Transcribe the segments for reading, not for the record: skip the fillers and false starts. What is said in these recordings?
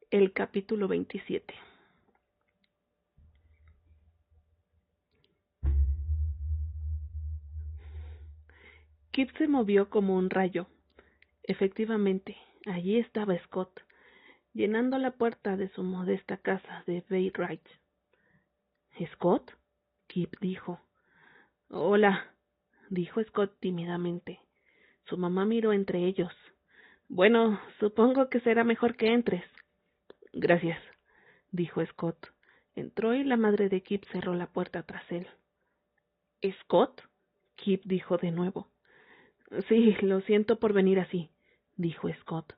El capítulo 27. Kip se movió como un rayo. Efectivamente, allí estaba Scott, llenando la puerta de su modesta casa de Bay Ridge. ¿Scott? Kip dijo. Hola, dijo Scott tímidamente. Su mamá miró entre ellos. Bueno, supongo que será mejor que entres. Gracias, dijo Scott. Entró y la madre de Kip cerró la puerta tras él. ¿Scott? Kip dijo de nuevo. Sí, lo siento por venir así, dijo Scott.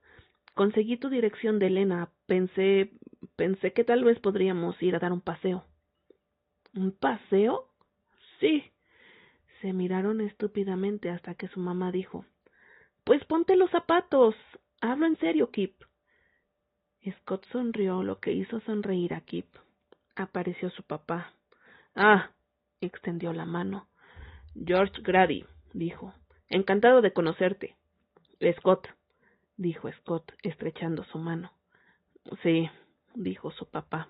Conseguí tu dirección de Elena. Pensé que tal vez podríamos ir a dar un paseo. ¿Un paseo? Sí. Se miraron estúpidamente hasta que su mamá dijo, Pues ponte los zapatos. Hablo en serio, Kip. Scott sonrió, lo que hizo sonreír a Kip. Apareció su papá. Ah, extendió la mano. George Grady, dijo. Encantado de conocerte. Scott, dijo Scott, estrechando su mano. Sí, dijo su papá.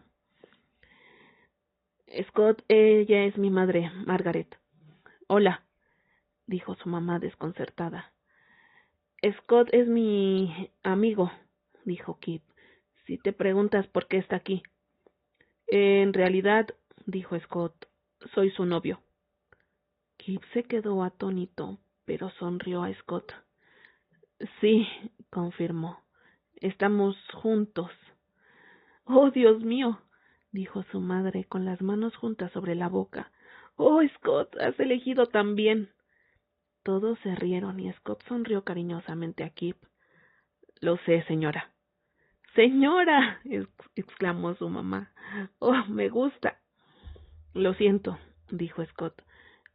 Scott, ella es mi madre, Margaret. Hola, dijo su mamá desconcertada. Scott es mi amigo, dijo Kip. Si te preguntas por qué está aquí. En realidad, dijo Scott, soy su novio. Kip se quedó atónito, pero sonrió a Scott. Sí, confirmó. Estamos juntos. Oh, Dios mío, dijo su madre con las manos juntas sobre la boca. Oh, Scott, has elegido tan bien. Todos se rieron y Scott sonrió cariñosamente a Kip. Lo sé, señora. ¡Señora! Exclamó su mamá. Oh, me gusta. Lo siento, dijo Scott.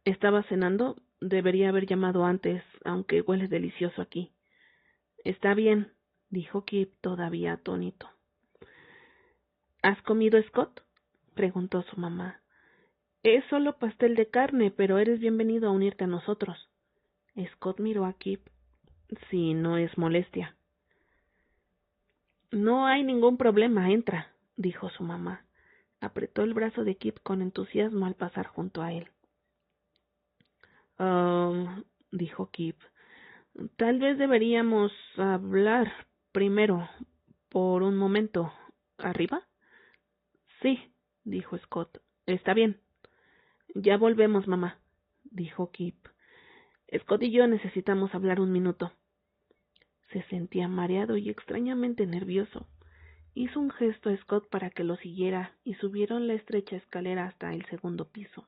Estaba cenando. Debería haber llamado antes, aunque huele delicioso aquí. Está bien, dijo Kip, todavía atónito. ¿Has comido, Scott? Preguntó su mamá. Es solo pastel de carne, pero eres bienvenido a unirte a nosotros. Scott miró a Kip. Si no es molestia. No hay ningún problema, entra, dijo su mamá. Apretó el brazo de Kip con entusiasmo al pasar junto a él. Dijo Kip. Tal vez deberíamos hablar primero, por un momento. ¿Arriba? Sí, dijo Scott. Está bien. Ya volvemos, mamá, dijo Kip. Scott y yo necesitamos hablar un minuto. Se sentía mareado y extrañamente nervioso. Hizo un gesto a Scott para que lo siguiera y subieron la estrecha escalera hasta el segundo piso.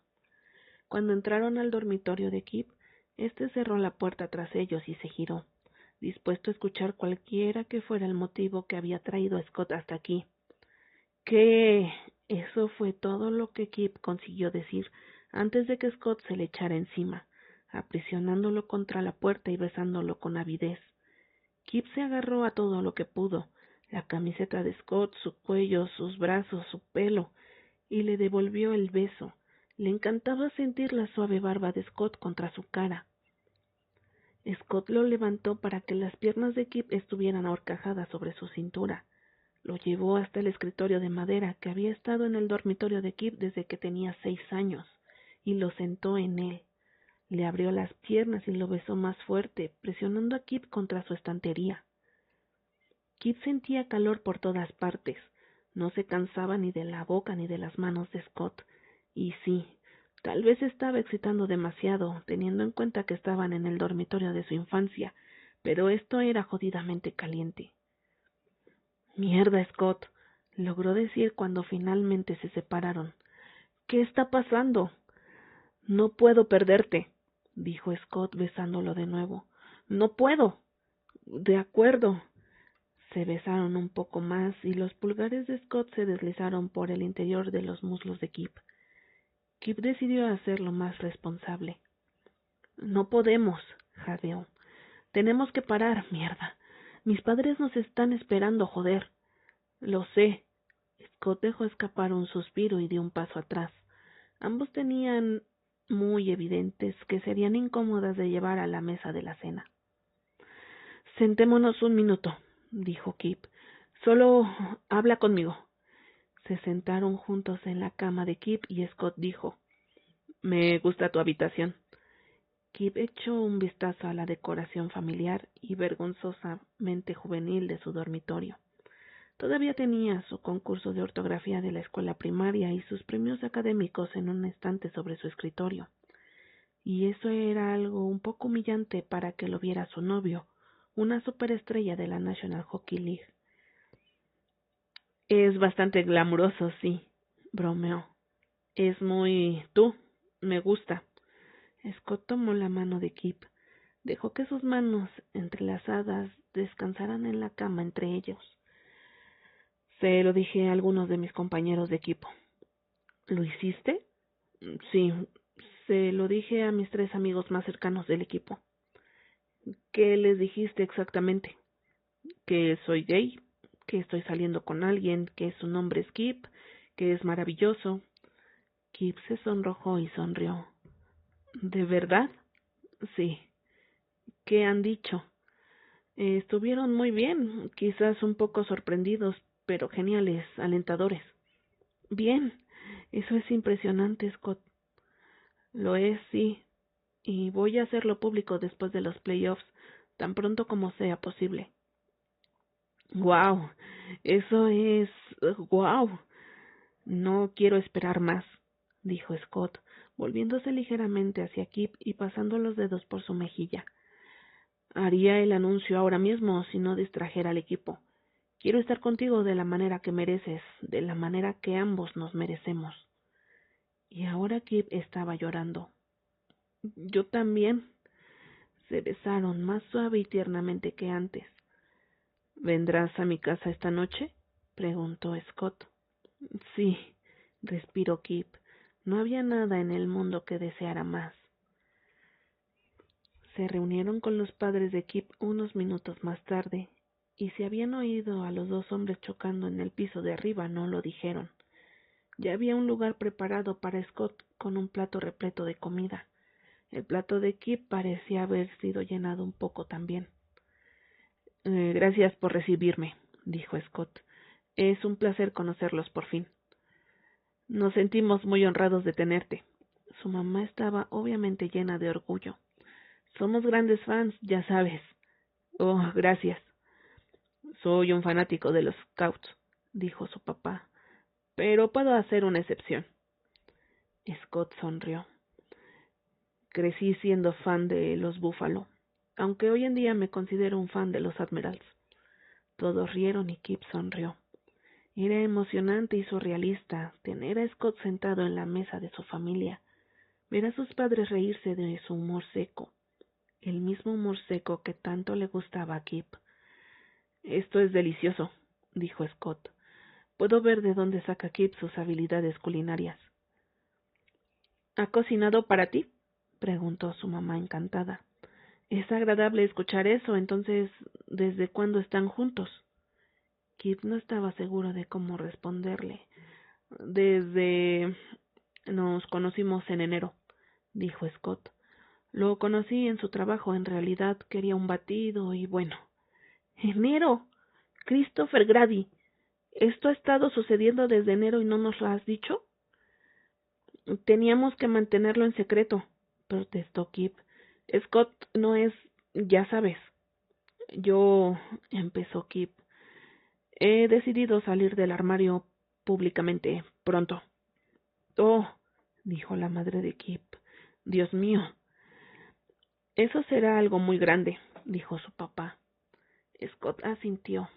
Cuando entraron al dormitorio de Kip, éste cerró la puerta tras ellos y se giró, dispuesto a escuchar cualquiera que fuera el motivo que había traído a Scott hasta aquí. ¿Qué? Eso fue todo lo que Kip consiguió decir antes de que Scott se le echara encima, aprisionándolo contra la puerta y besándolo con avidez. Kip se agarró a todo lo que pudo, la camiseta de Scott, su cuello, sus brazos, su pelo, y le devolvió el beso. Le encantaba sentir la suave barba de Scott contra su cara. Scott lo levantó para que las piernas de Kip estuvieran ahorcajadas sobre su cintura. Lo llevó hasta el escritorio de madera que había estado en el dormitorio de Kip desde que tenía 6 años, y lo sentó en él. Le abrió las piernas y lo besó más fuerte, presionando a Kip contra su estantería. Kip sentía calor por todas partes. No se cansaba ni de la boca ni de las manos de Scott. Y sí, tal vez estaba excitando demasiado, teniendo en cuenta que estaban en el dormitorio de su infancia, pero esto era jodidamente caliente. Mierda, Scott, logró decir cuando finalmente se separaron. ¿Qué está pasando? No puedo perderte, dijo Scott besándolo de nuevo. No puedo. De acuerdo. Se besaron un poco más y los pulgares de Scott se deslizaron por el interior de los muslos de Kip. Kip decidió hacerlo más responsable. No podemos, jadeó. Tenemos que parar, mierda. Mis padres nos están esperando, joder. Lo sé. Scott dejó escapar un suspiro y dio un paso atrás. Ambos tenían muy evidentes que serían incómodas de llevar a la mesa de la cena. Sentémonos un minuto, dijo Kip. Solo habla conmigo. Se sentaron juntos en la cama de Kip y Scott dijo: Me gusta tu habitación. Kip echó un vistazo a la decoración familiar y vergonzosamente juvenil de su dormitorio. Todavía tenía su concurso de ortografía de la escuela primaria y sus premios académicos en un estante sobre su escritorio. Y eso era algo un poco humillante para que lo viera su novio, una superestrella de la National Hockey League. Es bastante glamuroso, sí, bromeó. Es muy tú, me gusta. Scott tomó la mano de Kip. Dejó que sus manos entrelazadas descansaran en la cama entre ellos. Se lo dije a algunos de mis compañeros de equipo. ¿Lo hiciste? Sí, se lo dije a mis 3 amigos más cercanos del equipo. ¿Qué les dijiste exactamente? Que soy gay, que estoy saliendo con alguien, que su nombre es Kip, que es maravilloso. Kip se sonrojó y sonrió. ¿De verdad? Sí. ¿Qué han dicho? Estuvieron muy bien, quizás un poco sorprendidos, pero geniales, alentadores. Bien, eso es impresionante, Scott. Lo es, sí, y voy a hacerlo público después de los playoffs, tan pronto como sea posible. ¡Guau! Eso es... ¡guau! No quiero esperar más, dijo Scott, volviéndose ligeramente hacia Kip y pasando los dedos por su mejilla. Haría el anuncio ahora mismo si no distrajera al equipo. Quiero estar contigo de la manera que mereces, de la manera que ambos nos merecemos. Y ahora Kip estaba llorando. Yo también. Se besaron más suave y tiernamente que antes. ¿Vendrás a mi casa esta noche? Preguntó Scott. Sí, respiró Kip. No había nada en el mundo que deseara más. Se reunieron con los padres de Kip unos minutos más tarde, y si habían oído a los 2 hombres chocando en el piso de arriba, no lo dijeron. Ya había un lugar preparado para Scott con un plato repleto de comida. El plato de Kip parecía haber sido llenado un poco también. Gracias por recibirme, dijo Scott. Es un placer conocerlos por fin. Nos sentimos muy honrados de tenerte. Su mamá estaba obviamente llena de orgullo. Somos grandes fans, ya sabes. Oh, gracias. Soy un fanático de los Scouts, dijo su papá, pero puedo hacer una excepción. Scott sonrió. Crecí siendo fan de los Buffalo, aunque hoy en día me considero un fan de los Admirals. Todos rieron y Kip sonrió. Era emocionante y surrealista tener a Scott sentado en la mesa de su familia, ver a sus padres reírse de su humor seco, el mismo humor seco que tanto le gustaba a Kip. Esto es delicioso, dijo Scott. Puedo ver de dónde saca Kip sus habilidades culinarias. ¿Ha cocinado para ti? Preguntó su mamá encantada. Es agradable escuchar eso. Entonces, ¿desde cuándo están juntos? Kip no estaba seguro de cómo responderle. Desde... Nos conocimos en enero, dijo Scott. Lo conocí en su trabajo. En realidad quería un batido y bueno. ¡Enero! Christopher Grady. ¿Esto ha estado sucediendo desde enero y no nos lo has dicho? Teníamos que mantenerlo en secreto, protestó Kip. Scott no es, ya sabes. Yo, empezó Kip. He decidido salir del armario públicamente pronto. Oh, dijo la madre de Kip. Dios mío. Eso será algo muy grande, dijo su papá. Scott asintió.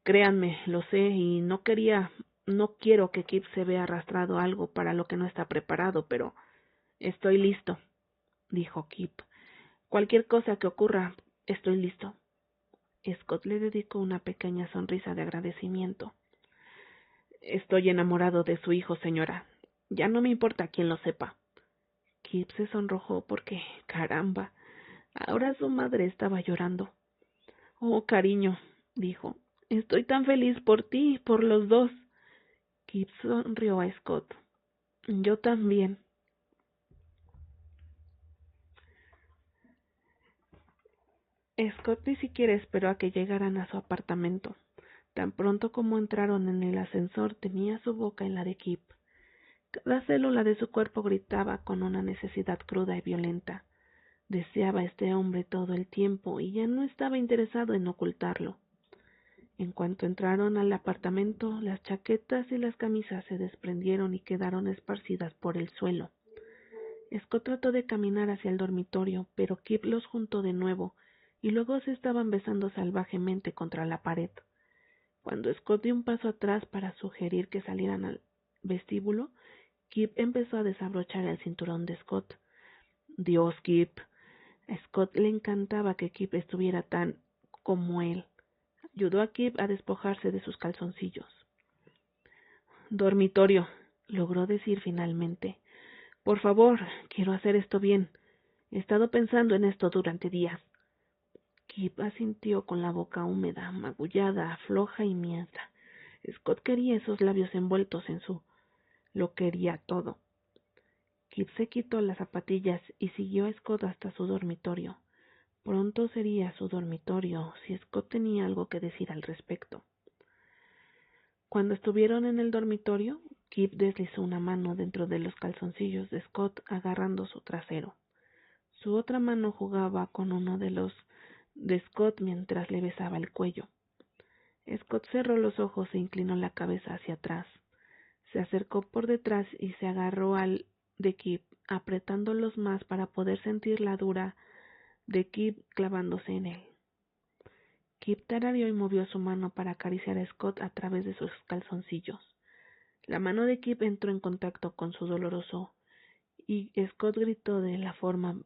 Créanme, lo sé, y no quiero que Kip se vea arrastrado a algo para lo que no está preparado, pero estoy listo, dijo Kip. Cualquier cosa que ocurra, estoy listo. Scott le dedicó una pequeña sonrisa de agradecimiento. Estoy enamorado de su hijo, señora. Ya no me importa quién lo sepa. Kip se sonrojó porque, caramba, ahora su madre estaba llorando. Oh, cariño, dijo, estoy tan feliz por ti y por los dos. Kip sonrió a Scott. Yo también. Scott ni siquiera esperó a que llegaran a su apartamento. Tan pronto como entraron en el ascensor, tenía su boca en la de Kip. Cada célula de su cuerpo gritaba con una necesidad cruda y violenta. Deseaba a este hombre todo el tiempo y ya no estaba interesado en ocultarlo. En cuanto entraron al apartamento, las chaquetas y las camisas se desprendieron y quedaron esparcidas por el suelo. Scott trató de caminar hacia el dormitorio, pero Kip los juntó de nuevo, y luego se estaban besando salvajemente contra la pared. Cuando Scott dio un paso atrás para sugerir que salieran al vestíbulo, Kip empezó a desabrochar el cinturón de Scott. Dios, Kip. A Scott le encantaba que Kip estuviera tan como él. Ayudó a Kip a despojarse de sus calzoncillos. Dormitorio, logró decir finalmente. Por favor, quiero hacer esto bien. He estado pensando en esto durante días. Kip asintió con la boca húmeda, magullada, floja y mierda. Scott quería esos labios envueltos en su... Lo quería todo. Kip se quitó las zapatillas y siguió a Scott hasta su dormitorio. Pronto sería su dormitorio, si Scott tenía algo que decir al respecto. Cuando estuvieron en el dormitorio, Kip deslizó una mano dentro de los calzoncillos de Scott agarrando su trasero. Su otra mano jugaba con uno de los de Scott mientras le besaba el cuello. Scott cerró los ojos e inclinó la cabeza hacia atrás. Se acercó por detrás y se agarró al de Kip, apretándolos más para poder sentir la dura de Kip clavándose en él. Kip tarareó y movió su mano para acariciar a Scott a través de sus calzoncillos. La mano de Kip entró en contacto con su doloroso y Scott gritó de la forma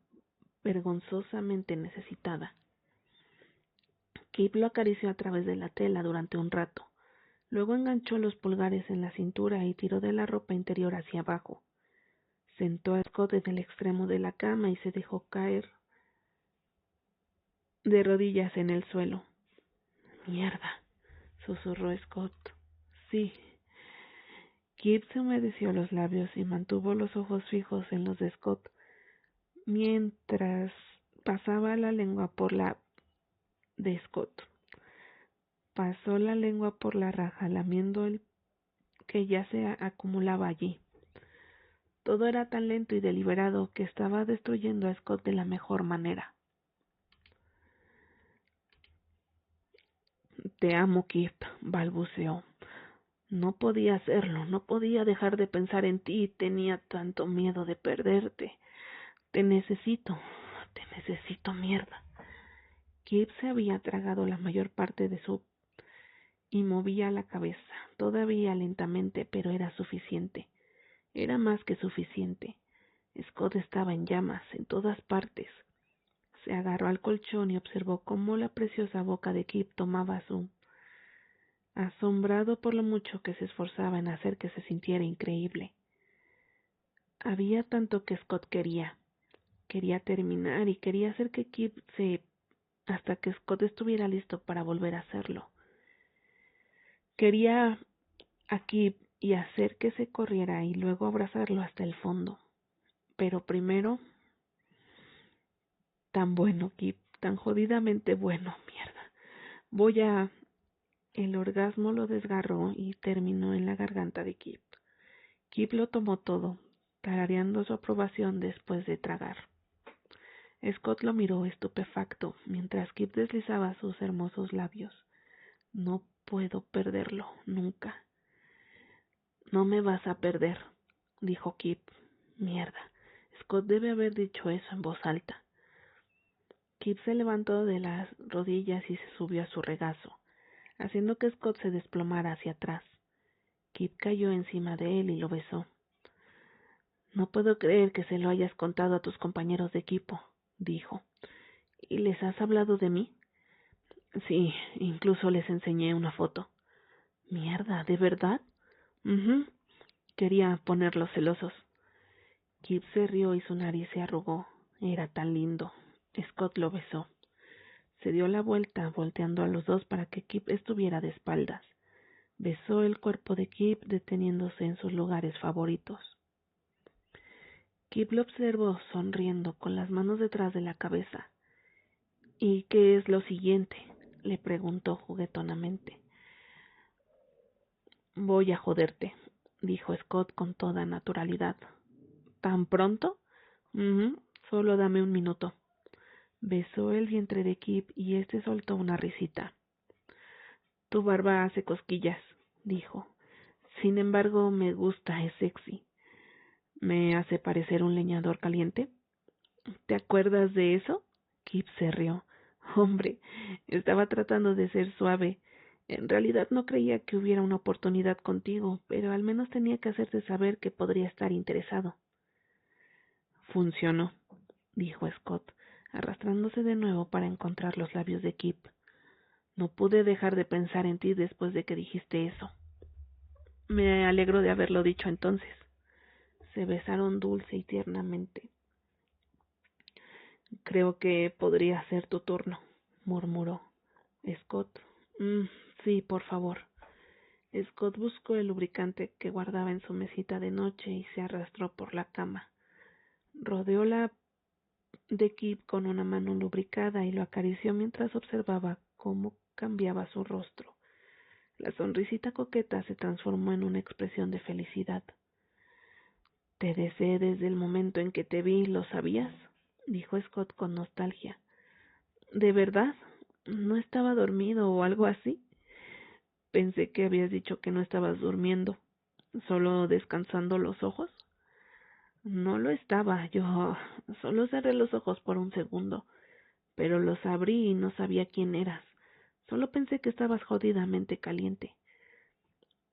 vergonzosamente necesitada. Kip lo acarició a través de la tela durante un rato. Luego enganchó los pulgares en la cintura y tiró de la ropa interior hacia abajo. Sentó a Scott en el extremo de la cama y se dejó caer de rodillas en el suelo. Mierda, susurró Scott. Sí. Kip se humedeció los labios y mantuvo los ojos fijos en los de Scott, mientras pasaba la lengua por la de Scott. Pasó la lengua por la raja, lamiendo el que ya se acumulaba allí. Todo era tan lento y deliberado que estaba destruyendo a Scott de la mejor manera. Te amo, Kip, balbuceó. No podía hacerlo, no podía dejar de pensar en ti, tenía tanto miedo de perderte. Te necesito, mierda. Kip se había tragado la mayor parte de su y movía la cabeza, todavía lentamente, pero era suficiente. Era más que suficiente. Scott estaba en llamas, en todas partes. Se agarró al colchón y observó cómo la preciosa boca de Kip tomaba su... asombrado por lo mucho que se esforzaba en hacer que se sintiera increíble. Había tanto que Scott quería. Quería terminar y quería hacer que Kip se... hasta que Scott estuviera listo para volver a hacerlo. Quería a Kip y hacer que se corriera y luego abrazarlo hasta el fondo. Pero primero... Tan bueno, Kip, tan jodidamente bueno, mierda. El orgasmo lo desgarró y terminó en la garganta de Kip. Kip lo tomó todo, tarareando su aprobación después de tragar. Scott lo miró estupefacto, mientras Kip deslizaba sus hermosos labios. No puedo perderlo, nunca. No me vas a perder, dijo Kip. Mierda, Scott debe haber dicho eso en voz alta. Kip se levantó de las rodillas y se subió a su regazo, haciendo que Scott se desplomara hacia atrás. Kip cayó encima de él y lo besó. No puedo creer que se lo hayas contado a tus compañeros de equipo, dijo. ¿Y les has hablado de mí? Sí, incluso les enseñé una foto. Mierda, ¿de verdad? Quería ponerlos celosos. Kip se rió y su nariz se arrugó. Era tan lindo. Scott lo besó. Se dio la vuelta, volteando a los dos para que Kip estuviera de espaldas. Besó el cuerpo de Kip, deteniéndose en sus lugares favoritos. Kip lo observó sonriendo, con las manos detrás de la cabeza. ¿Y qué es lo siguiente?, le preguntó juguetonamente. Voy a joderte, dijo Scott con toda naturalidad. ¿Tan pronto? Solo dame un minuto. Besó el vientre de Kip y este soltó una risita. Tu barba hace cosquillas, dijo. Sin embargo, me gusta, es sexy. ¿Me hace parecer un leñador caliente? ¿Te acuerdas de eso? Kip se rió. Hombre, estaba tratando de ser suave. En realidad no creía que hubiera una oportunidad contigo, pero al menos tenía que hacerte saber que podría estar interesado. Funcionó, dijo Scott, arrastrándose de nuevo para encontrar los labios de Kip. No pude dejar de pensar en ti después de que dijiste eso. Me alegro de haberlo dicho entonces. Se besaron dulce y tiernamente. Creo que podría ser tu turno, murmuró Scott. Sí, por favor. Scott buscó el lubricante que guardaba en su mesita de noche y se arrastró por la cama. Rodeó la de Kip con una mano lubricada y lo acarició mientras observaba cómo cambiaba su rostro. La sonrisita coqueta se transformó en una expresión de felicidad. Te deseé desde el momento en que te vi, ¿lo sabías? Dijo Scott con nostalgia. ¿De verdad? ¿No estaba dormido o algo así? Pensé que habías dicho que no estabas durmiendo, solo descansando los ojos. No lo estaba, yo solo cerré los ojos por un segundo, pero los abrí y no sabía quién eras. Solo pensé que estabas jodidamente caliente.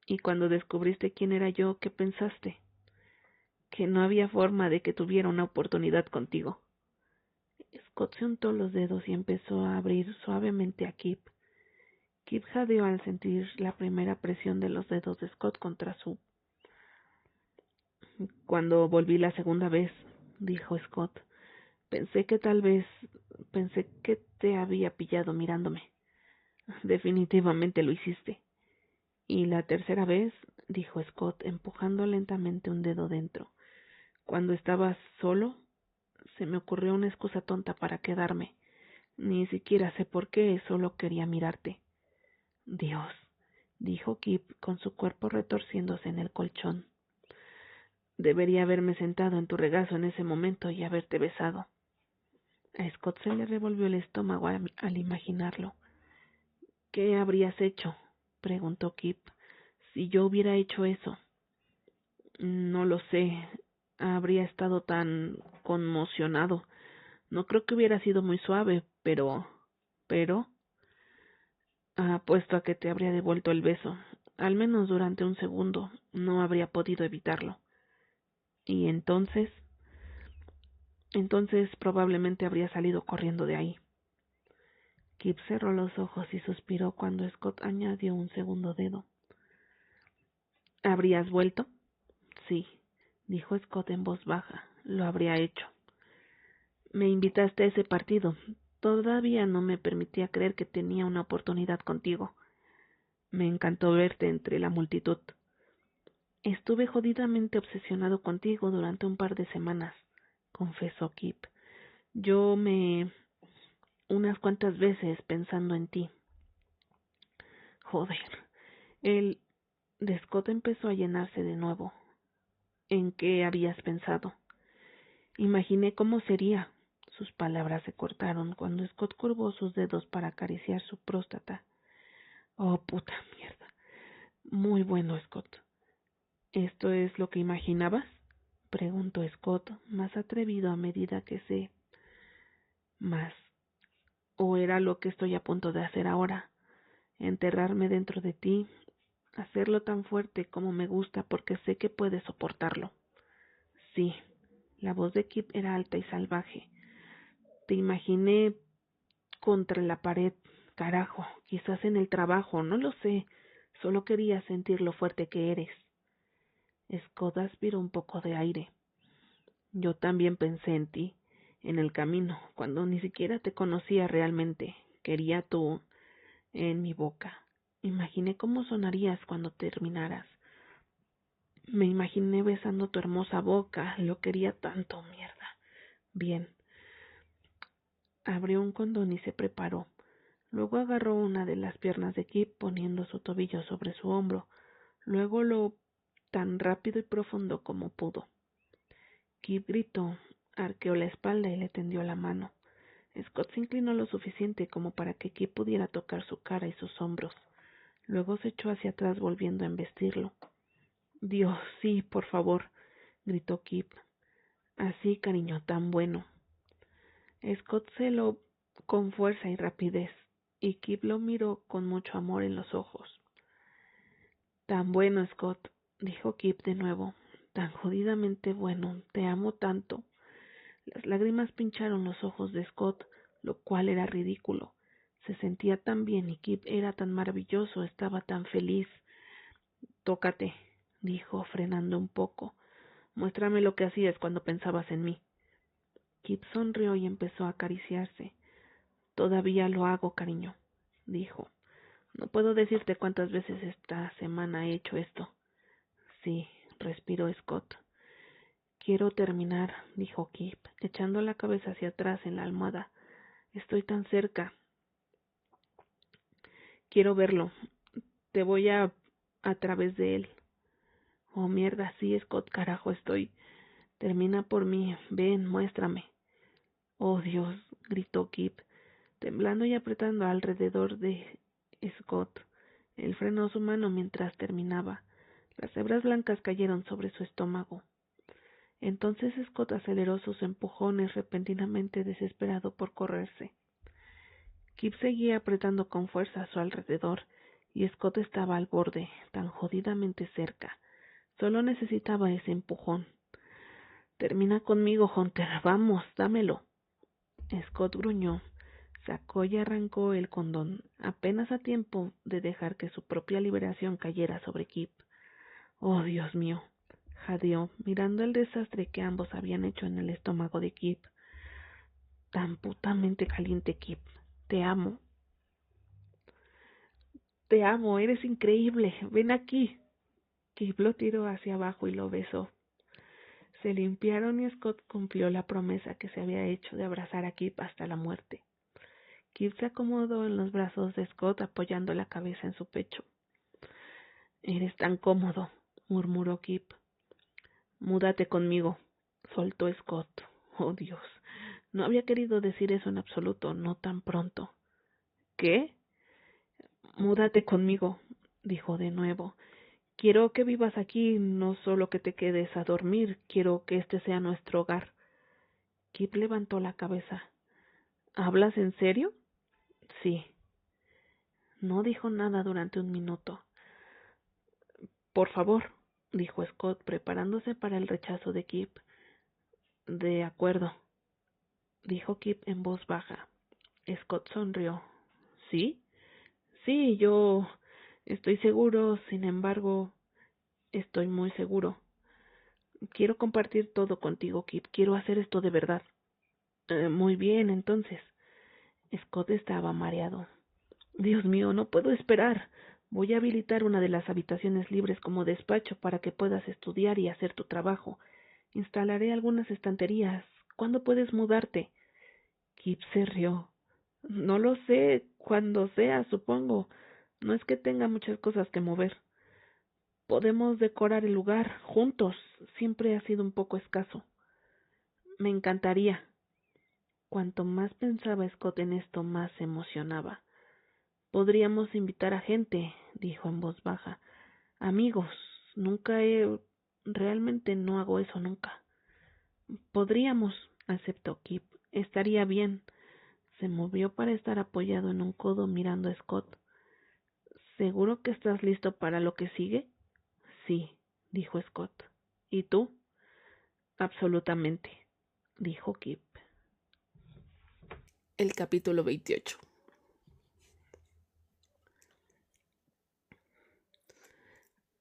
Y cuando descubriste quién era yo, ¿qué pensaste? Que no había forma de que tuviera una oportunidad contigo. Scott se untó los dedos y empezó a abrir suavemente a Kip. Kip jadeó al sentir la primera presión de los dedos de Scott contra su. Cuando volví la segunda vez, dijo Scott, pensé que te había pillado mirándome. Definitivamente lo hiciste. Y la tercera vez, dijo Scott, empujando lentamente un dedo dentro. Cuando estabas solo, se me ocurrió una excusa tonta para quedarme. Ni siquiera sé por qué, solo quería mirarte. Dios, dijo Kip con su cuerpo retorciéndose en el colchón. Debería haberme sentado en tu regazo en ese momento y haberte besado. A Scott se le revolvió el estómago al imaginarlo. ¿Qué habrías hecho? Preguntó Kip. Si yo hubiera hecho eso. No lo sé. Habría estado tan conmocionado. No creo que hubiera sido muy suave, pero... Apuesto a que te habría devuelto el beso. Al menos durante un segundo. No habría podido evitarlo. Y entonces probablemente habría salido corriendo de ahí. Kip cerró los ojos y suspiró cuando Scott añadió un segundo dedo. ¿Habrías vuelto? Sí, dijo Scott en voz baja. Lo habría hecho. Me invitaste a ese partido. Todavía no me permitía creer que tenía una oportunidad contigo. Me encantó verte entre la multitud. Estuve jodidamente obsesionado contigo durante un par de semanas, confesó Kip. Unas cuantas veces pensando en ti. Joder. El de Scott empezó a llenarse de nuevo. ¿En qué habías pensado? Imaginé cómo sería. Sus palabras se cortaron cuando Scott curvó sus dedos para acariciar su próstata. Oh, puta mierda. Muy bueno, Scott. ¿Esto es lo que imaginabas? Preguntó Scott, más atrevido a medida que sé más. ¿O era lo que estoy a punto de hacer ahora? Enterrarme dentro de ti, hacerlo tan fuerte como me gusta porque sé que puedes soportarlo. Sí, la voz de Kip era alta y salvaje. Te imaginé contra la pared, carajo, quizás en el trabajo, no lo sé. Solo quería sentir lo fuerte que eres. Scott aspiró un poco de aire. Yo también pensé en ti, en el camino, cuando ni siquiera te conocía realmente. Quería tú en mi boca. Imaginé cómo sonarías cuando terminaras. Me imaginé besando tu hermosa boca. Lo quería tanto, mierda. Bien. Abrió un condón y se preparó. Luego agarró una de las piernas de Kip poniendo su tobillo sobre su hombro. Luego lo tan rápido y profundo como pudo. Kip gritó, arqueó la espalda y le tendió la mano. Scott se inclinó lo suficiente como para que Kip pudiera tocar su cara y sus hombros. Luego se echó hacia atrás volviendo a embestirlo. Dios, sí, por favor, gritó Kip. Así, cariño, tan bueno. Scott se lo con fuerza y rapidez, y Kip lo miró con mucho amor en los ojos. Tan bueno, Scott, dijo Kip de nuevo. Tan jodidamente bueno, te amo tanto. Las lágrimas pincharon los ojos de Scott, lo cual era ridículo. Se sentía tan bien y Kip era tan maravilloso, estaba tan feliz. Tócate, dijo, frenando un poco. Muéstrame lo que hacías cuando pensabas en mí. Kip sonrió y empezó a acariciarse. Todavía lo hago, cariño, dijo. No puedo decirte cuántas veces esta semana he hecho esto. Sí, respiró Scott. Quiero terminar, dijo Kip, echando la cabeza hacia atrás en la almohada. Estoy tan cerca. Quiero verlo. Te voy a través de él. Oh, mierda, sí, Scott, carajo, estoy. Termina por mí. Ven, muéstrame. Oh, Dios, gritó Kip, temblando y apretando alrededor de Scott. Él frenó su mano mientras terminaba. Las hebras blancas cayeron sobre su estómago. Entonces Scott aceleró sus empujones repentinamente desesperado por correrse. Kip seguía apretando con fuerza a su alrededor, y Scott estaba al borde, tan jodidamente cerca. Solo necesitaba ese empujón. Termina conmigo, Hunter. Vamos, dámelo. Scott gruñó, sacó y arrancó el condón, apenas a tiempo de dejar que su propia liberación cayera sobre Kip. Oh, Dios mío, jadeó, mirando el desastre que ambos habían hecho en el estómago de Kip. Tan putamente caliente, Kip. Te amo. Te amo, eres increíble. Ven aquí. Kip lo tiró hacia abajo y lo besó. Se limpiaron y Scott cumplió la promesa que se había hecho de abrazar a Kip hasta la muerte. Kip se acomodó en los brazos de Scott apoyando la cabeza en su pecho. Eres tan cómodo, murmuró Kip. Múdate conmigo, soltó Scott. Oh, Dios, no había querido decir eso en absoluto, no tan pronto. ¿Qué? Múdate conmigo, dijo de nuevo. Quiero que vivas aquí, no solo que te quedes a dormir, quiero que este sea nuestro hogar. Kip levantó la cabeza. ¿Hablas en serio? Sí. No dijo nada durante un minuto. Por favor, dijo Scott, preparándose para el rechazo de Kip. De acuerdo, dijo Kip en voz baja. Scott sonrió. ¿Sí? Sí, yo estoy seguro, sin embargo, estoy muy seguro. Quiero compartir todo contigo, Kip. Quiero hacer esto de verdad. Muy bien, entonces. Scott estaba mareado. Dios mío, no puedo esperar. Voy a habilitar una de las habitaciones libres como despacho para que puedas estudiar y hacer tu trabajo. Instalaré algunas estanterías. ¿Cuándo puedes mudarte? Kip se rió. No lo sé, cuando sea, supongo. No es que tenga muchas cosas que mover. Podemos decorar el lugar juntos. Siempre ha sido un poco escaso. Me encantaría. Cuanto más pensaba Scott en esto, más se emocionaba. Podríamos invitar a gente, dijo en voz baja. Amigos, realmente no hago eso nunca. Podríamos, aceptó Kip. Estaría bien. Se movió para estar apoyado en un codo mirando a Scott. ¿Seguro que estás listo para lo que sigue? Sí, dijo Scott. ¿Y tú? Absolutamente, dijo Kip. El capítulo 28.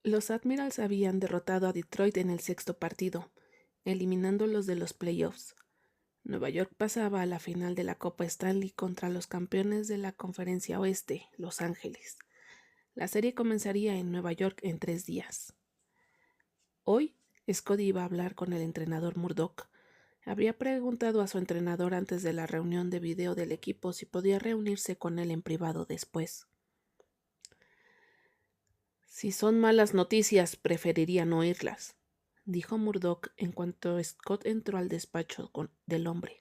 Los Admirals habían derrotado a Detroit en el sexto partido, eliminándolos de los playoffs. Nueva York pasaba a la final de la Copa Stanley contra los campeones de la Conferencia Oeste, Los Ángeles. La serie comenzaría en Nueva York en 3 días. Hoy, Scott iba a hablar con el entrenador Murdoch. Había preguntado a su entrenador antes de la reunión de video del equipo si podía reunirse con él en privado después. Si son malas noticias, preferiría no oírlas, dijo Murdoch en cuanto Scott entró al despacho del hombre.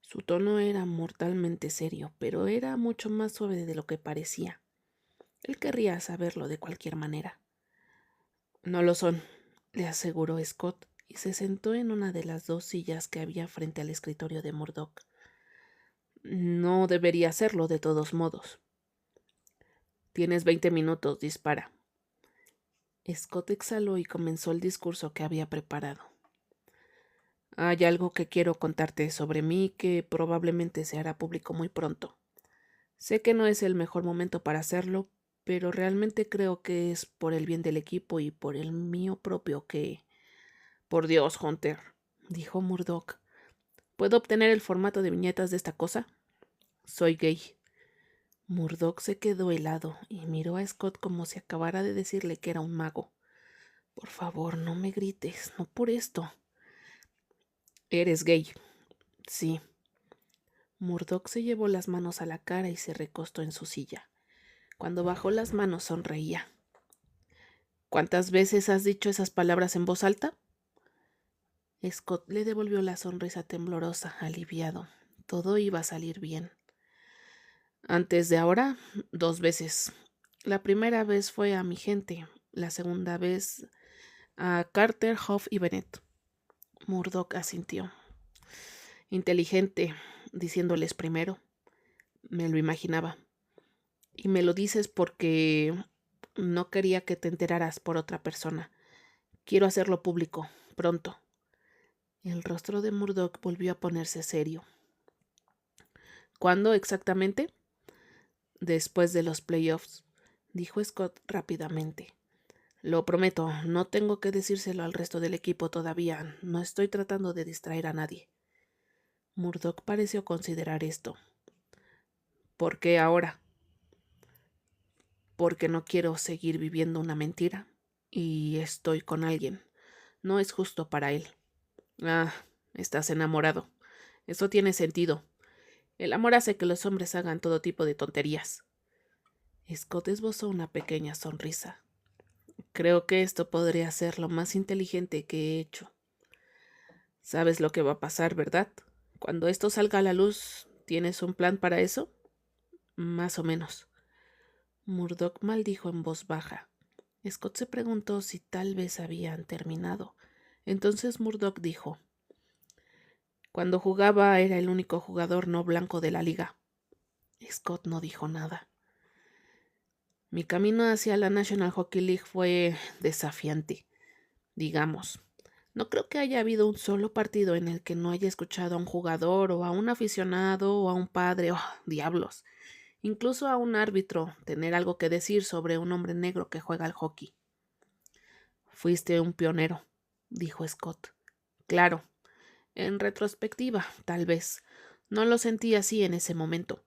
Su tono era mortalmente serio, pero era mucho más suave de lo que parecía. Él querría saberlo de cualquier manera. No lo son, le aseguró Scott, y se sentó en una de las 2 sillas que había frente al escritorio de Murdoch. No debería hacerlo de todos modos. Tienes 20 minutos, dispara. Scott exhaló y comenzó el discurso que había preparado. Hay algo que quiero contarte sobre mí que probablemente se hará público muy pronto. Sé que no es el mejor momento para hacerlo, pero realmente creo que es por el bien del equipo y por el mío propio que... Por Dios, Hunter, dijo Murdoch. ¿Puedo obtener el formato de viñetas de esta cosa? Soy gay. Murdoch se quedó helado y miró a Scott como si acabara de decirle que era un mago. Por favor, no me grites, no por esto. Eres gay. Sí. Murdoch se llevó las manos a la cara y se recostó en su silla. Cuando bajó las manos sonreía. ¿Cuántas veces has dicho esas palabras en voz alta? Scott le devolvió la sonrisa temblorosa, aliviado. Todo iba a salir bien. Antes de ahora, 2 veces. La primera vez fue a mi gente, la segunda vez a Carter, Hoff y Bennett. Murdoch asintió. Inteligente, diciéndoles primero. Me lo imaginaba. Y me lo dices porque no quería que te enteraras por otra persona. Quiero hacerlo público, pronto. El rostro de Murdoch volvió a ponerse serio. ¿Cuándo exactamente? Después de los playoffs, dijo Scott rápidamente. Lo prometo, no tengo que decírselo al resto del equipo todavía. No estoy tratando de distraer a nadie. Murdoch pareció considerar esto. ¿Por qué ahora? Porque no quiero seguir viviendo una mentira. Y estoy con alguien. No es justo para él. Ah, estás enamorado. Eso tiene sentido. El amor hace que los hombres hagan todo tipo de tonterías. Scott esbozó una pequeña sonrisa. Creo que esto podría ser lo más inteligente que he hecho. Sabes lo que va a pasar, ¿verdad? Cuando esto salga a la luz, ¿tienes un plan para eso? Más o menos. Murdoch maldijo en voz baja. Scott se preguntó si tal vez habían terminado. Entonces Murdoch dijo: Cuando jugaba era el único jugador no blanco de la liga. Scott no dijo nada. Mi camino hacia la National Hockey League fue desafiante, digamos. No creo que haya habido un solo partido en el que no haya escuchado a un jugador o a un aficionado o a un padre, diablos, incluso a un árbitro tener algo que decir sobre un hombre negro que juega al hockey. Fuiste un pionero, dijo Scott. Claro, en retrospectiva, tal vez. No lo sentí así en ese momento.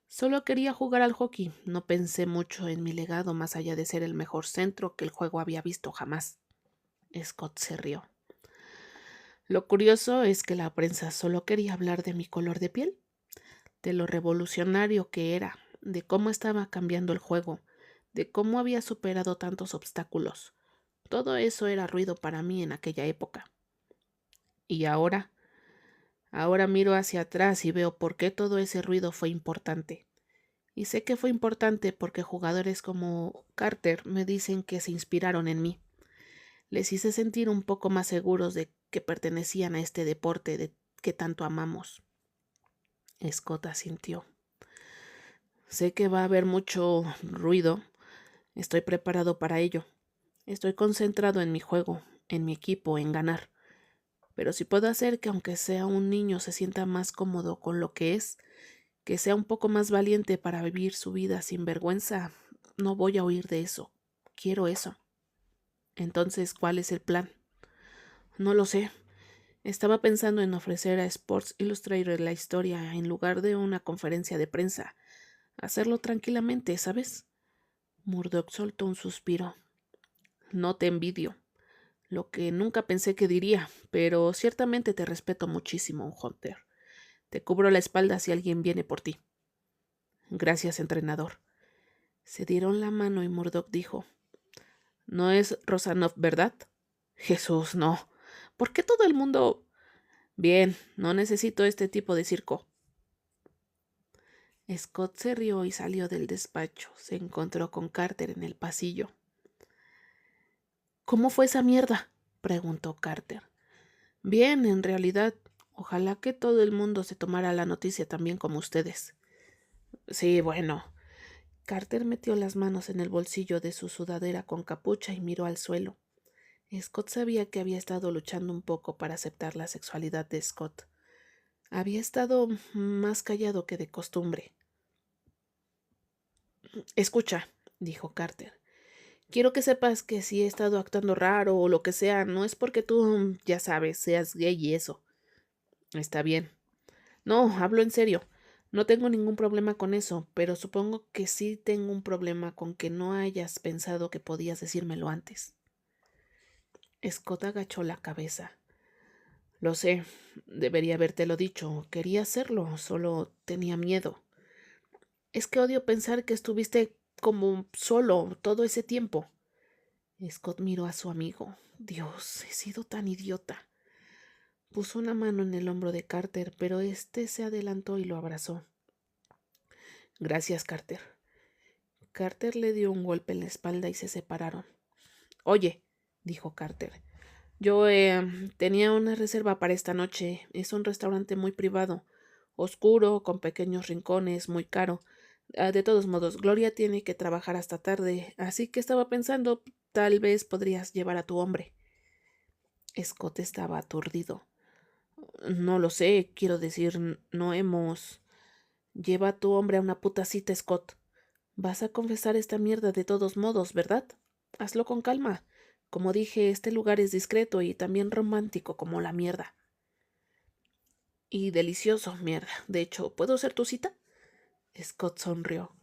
Solo quería jugar al hockey, no pensé mucho en mi legado más allá de ser el mejor centro que el juego había visto jamás. Scott se rió. Lo curioso es que la prensa solo quería hablar de mi color de piel, de lo revolucionario que era, de cómo estaba cambiando el juego, de cómo había superado tantos obstáculos. Todo eso era ruido para mí en aquella época. Y ahora miro hacia atrás y veo por qué todo ese ruido fue importante. Y sé que fue importante porque jugadores como Carter me dicen que se inspiraron en mí. Les hice sentir un poco más seguros de que pertenecían a este deporte que tanto amamos. Scott asintió. Sé que va a haber mucho ruido. Estoy preparado para ello. Estoy concentrado en mi juego, en mi equipo, en ganar. Pero si puedo hacer que aunque sea un niño se sienta más cómodo con lo que es, que sea un poco más valiente para vivir su vida sin vergüenza, no voy a huir de eso. Quiero eso. Entonces, ¿cuál es el plan? No lo sé. Estaba pensando en ofrecer a Sports Illustrated la historia en lugar de una conferencia de prensa. Hacerlo tranquilamente, ¿sabes? Murdoch soltó un suspiro. No te envidio. Lo que nunca pensé que diría, pero ciertamente te respeto muchísimo, Hunter. Te cubro la espalda si alguien viene por ti. Gracias, entrenador. Se dieron la mano y Murdoch dijo: No es Rosanov, ¿verdad? Jesús, no. ¿Por qué todo el mundo... Bien, no necesito este tipo de circo. Scott se rió y salió del despacho. Se encontró con Carter en el pasillo. ¿Cómo fue esa mierda? Preguntó Carter. Bien, en realidad, ojalá que todo el mundo se tomara la noticia también como ustedes. Sí, bueno. Carter metió las manos en el bolsillo de su sudadera con capucha y miró al suelo. Scott sabía que había estado luchando un poco para aceptar la sexualidad de Scott. Había estado más callado que de costumbre. Escucha, dijo Carter. Quiero que sepas que si he estado actuando raro o lo que sea, no es porque tú, ya sabes, seas gay y eso. Está bien. No, hablo en serio. No tengo ningún problema con eso, pero supongo que sí tengo un problema con que no hayas pensado que podías decírmelo antes. Scott agachó la cabeza. Lo sé, debería habértelo dicho. Quería hacerlo, solo tenía miedo. Es que odio pensar que estuviste como solo todo ese tiempo. Scott miró a su amigo. Dios, he sido tan idiota. Puso una mano en el hombro de Carter, pero éste se adelantó y lo abrazó. Gracias, Carter. Carter le dio un golpe en la espalda y se separaron. Oye, dijo Carter, yo tenía una reserva para esta noche. Es un restaurante muy privado, oscuro, con pequeños rincones, muy caro. De todos modos, Gloria tiene que trabajar hasta tarde, así que estaba pensando, tal vez podrías llevar a tu hombre. Scott estaba aturdido. No lo sé, quiero decir, no hemos... Lleva a tu hombre a una puta cita, Scott. Vas a confesar esta mierda de todos modos, ¿verdad? Hazlo con calma. Como dije, este lugar es discreto y también romántico como la mierda. Y delicioso, mierda. De hecho, ¿puedo ser tu cita? Scott sonrió.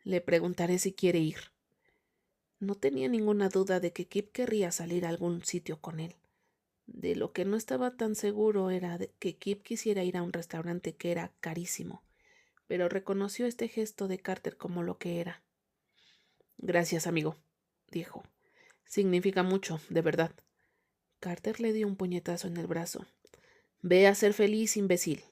Le preguntaré si quiere ir. No tenía ninguna duda de que Kip querría salir a algún sitio con él. De lo que no estaba tan seguro era de que Kip quisiera ir a un restaurante que era carísimo, pero reconoció este gesto de Carter como lo que era. Gracias, amigo, dijo. Significa mucho, de verdad. Carter le dio un puñetazo en el brazo. Ve a ser feliz, imbécil.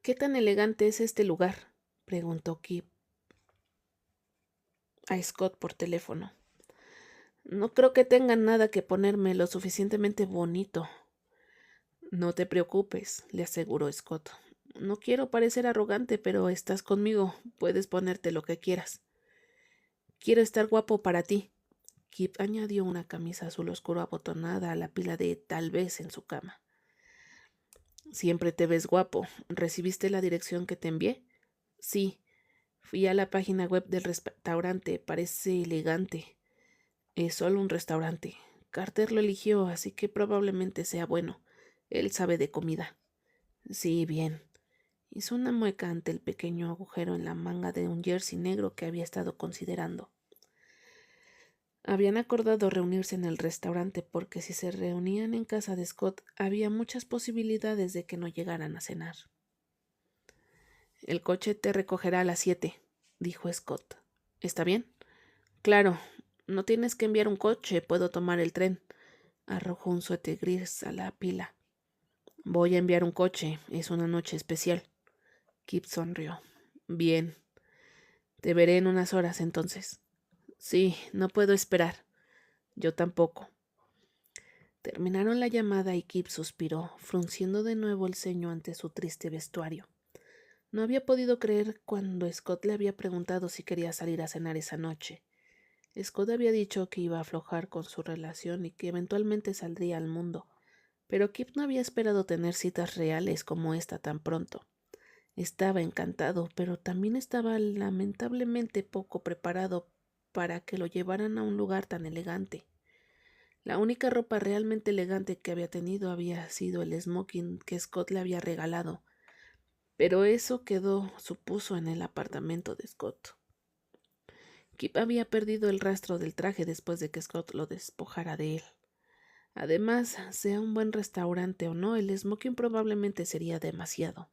¿Qué tan elegante es este lugar? Preguntó Kip a Scott por teléfono. No creo que tengan nada que ponerme lo suficientemente bonito. No te preocupes, le aseguró Scott. No quiero parecer arrogante, pero estás conmigo. Puedes ponerte lo que quieras. Quiero estar guapo para ti. Kip añadió una camisa azul oscuro abotonada a la pila de tal vez en su cama. Siempre te ves guapo. ¿Recibiste la dirección que te envié? Sí. Fui a la página web del restaurante. Parece elegante. Es solo un restaurante. Carter lo eligió, así que probablemente sea bueno. Él sabe de comida. Sí, bien. Hizo una mueca ante el pequeño agujero en la manga de un jersey negro que había estado considerando. Habían acordado reunirse en el restaurante porque si se reunían en casa de Scott había muchas posibilidades de que no llegaran a cenar. El coche te recogerá a las 7, dijo Scott. ¿Está bien? Claro, no tienes que enviar un coche, puedo tomar el tren. Arrojó un suéter gris a la pila. Voy a enviar un coche, es una noche especial. Kip sonrió. Bien. Te veré en unas horas entonces. Sí, no puedo esperar. Yo tampoco. Terminaron la llamada y Kip suspiró, frunciendo de nuevo el ceño ante su triste vestuario. No había podido creer cuando Scott le había preguntado si quería salir a cenar esa noche. Scott había dicho que iba a aflojar con su relación y que eventualmente saldría al mundo, pero Kip no había esperado tener citas reales como esta tan pronto. Estaba encantado, pero también estaba lamentablemente poco preparado para que lo llevaran a un lugar tan elegante. La única ropa realmente elegante que había tenido había sido el smoking que Scott le había regalado, pero eso quedó, supuso, en el apartamento de Scott. Kip había perdido el rastro del traje después de que Scott lo despojara de él. Además, sea un buen restaurante o no, el smoking probablemente sería demasiado.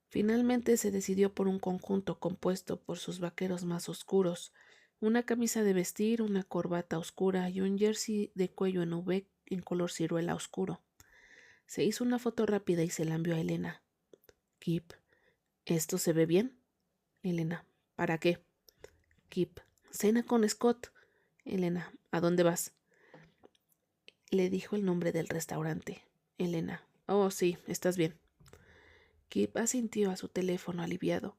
Finalmente se decidió por un conjunto compuesto por sus vaqueros más oscuros, una camisa de vestir, una corbata oscura y un jersey de cuello en V en color ciruela oscuro. Se hizo una foto rápida y se la envió a Elena. Kip, ¿esto se ve bien? Elena, ¿para qué? Kip, cena con Scott. Elena, ¿a dónde vas? Le dijo el nombre del restaurante. Elena, oh sí, estás bien. Kip asintió a su teléfono aliviado.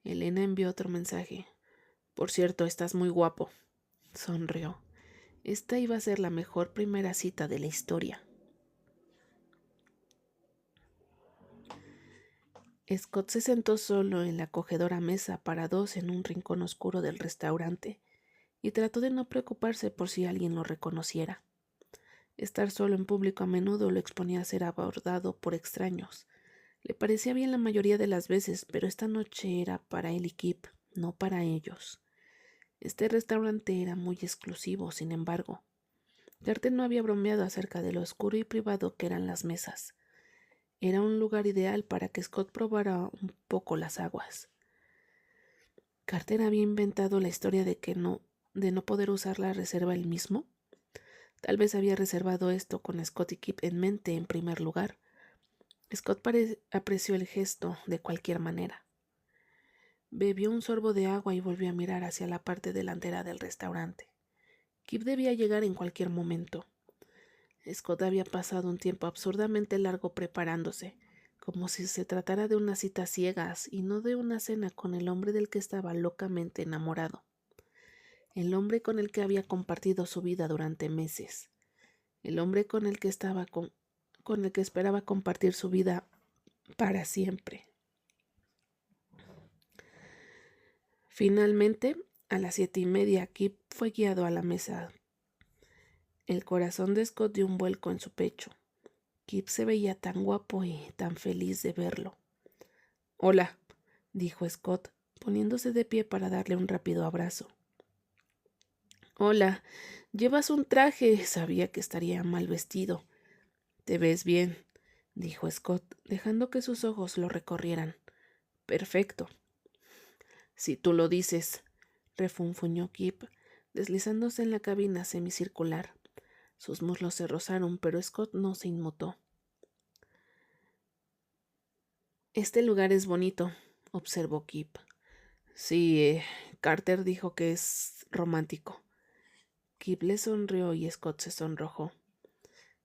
Elena envió otro mensaje. Por cierto, estás muy guapo. Sonrió. Esta iba a ser la mejor primera cita de la historia. Scott se sentó solo en la acogedora mesa para dos en un rincón oscuro del restaurante y trató de no preocuparse por si alguien lo reconociera. Estar solo en público a menudo lo exponía a ser abordado por extraños. Le parecía bien la mayoría de las veces, pero esta noche era para él y Kip, no para ellos. Este restaurante era muy exclusivo, sin embargo. Carter no había bromeado acerca de lo oscuro y privado que eran las mesas. Era un lugar ideal para que Scott probara un poco las aguas. Carter había inventado la historia de no poder usar la reserva él mismo. Tal vez había reservado esto con Scott y Kip en mente en primer lugar. Scott apreció el gesto de cualquier manera. Bebió un sorbo de agua y volvió a mirar hacia la parte delantera del restaurante. Kip debía llegar en cualquier momento. Scott había pasado un tiempo absurdamente largo preparándose, como si se tratara de una cita ciegas y no de una cena con el hombre del que estaba locamente enamorado. El hombre con el que había compartido su vida durante meses. El hombre con el que esperaba compartir su vida para siempre. Finalmente, a las 7:30, Kip fue guiado a la mesa. El corazón de Scott dio un vuelco en su pecho. Kip se veía tan guapo y tan feliz de verlo. Hola, dijo Scott, poniéndose de pie para darle un rápido abrazo. Hola, llevas un traje. Sabía que estaría mal vestido. Te ves bien, dijo Scott, dejando que sus ojos lo recorrieran. Perfecto. Si tú lo dices, refunfuñó Kip, deslizándose en la cabina semicircular. Sus muslos se rozaron, pero Scott no se inmutó. Este lugar es bonito, observó Kip. Sí, Carter dijo que es romántico. Kip le sonrió y Scott se sonrojó.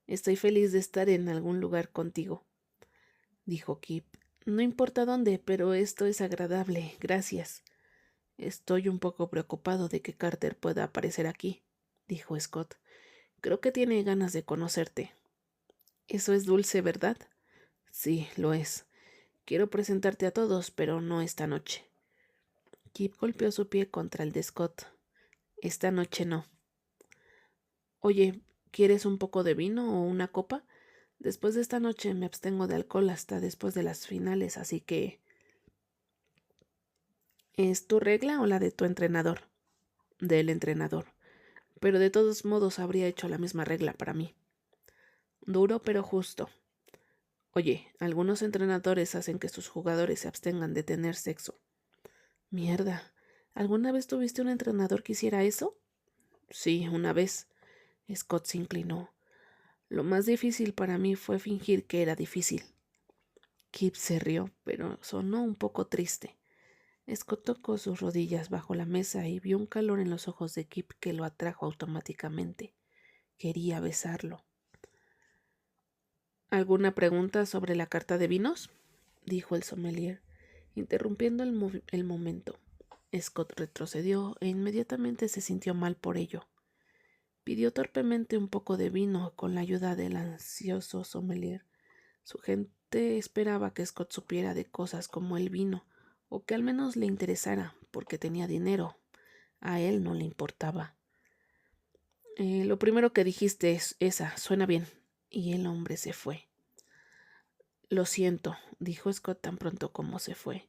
Estoy feliz de estar en algún lugar contigo, dijo Kip. No importa dónde, pero esto es agradable, gracias. Estoy un poco preocupado de que Carter pueda aparecer aquí, dijo Scott. Creo que tiene ganas de conocerte. Eso es dulce, ¿verdad? Sí, lo es. Quiero presentarte a todos, pero no esta noche. Kip golpeó su pie contra el de Scott. Esta noche no. Oye, ¿quieres un poco de vino o una copa? Después de esta noche me abstengo de alcohol hasta después de las finales, así que... ¿Es tu regla o la de tu entrenador? Del entrenador. Pero de todos modos habría hecho la misma regla para mí. Duro pero justo. Oye, algunos entrenadores hacen que sus jugadores se abstengan de tener sexo. Mierda. ¿Alguna vez tuviste un entrenador que hiciera eso? Sí, una vez. Scott se inclinó. Lo más difícil para mí fue fingir que era difícil. Kip se rió, pero sonó un poco triste. Scott tocó sus rodillas bajo la mesa y vio un calor en los ojos de Kip que lo atrajo automáticamente. Quería besarlo. ¿Alguna pregunta sobre la carta de vinos? Dijo el sommelier, interrumpiendo el momento. Scott retrocedió e inmediatamente se sintió mal por ello. Pidió torpemente un poco de vino con la ayuda del ansioso sommelier. Su gente esperaba que Scott supiera de cosas como el vino, o que al menos le interesara, porque tenía dinero. A él no le importaba. Lo primero que dijiste es esa, suena bien. Y el hombre se fue. Lo siento, dijo Scott tan pronto como se fue.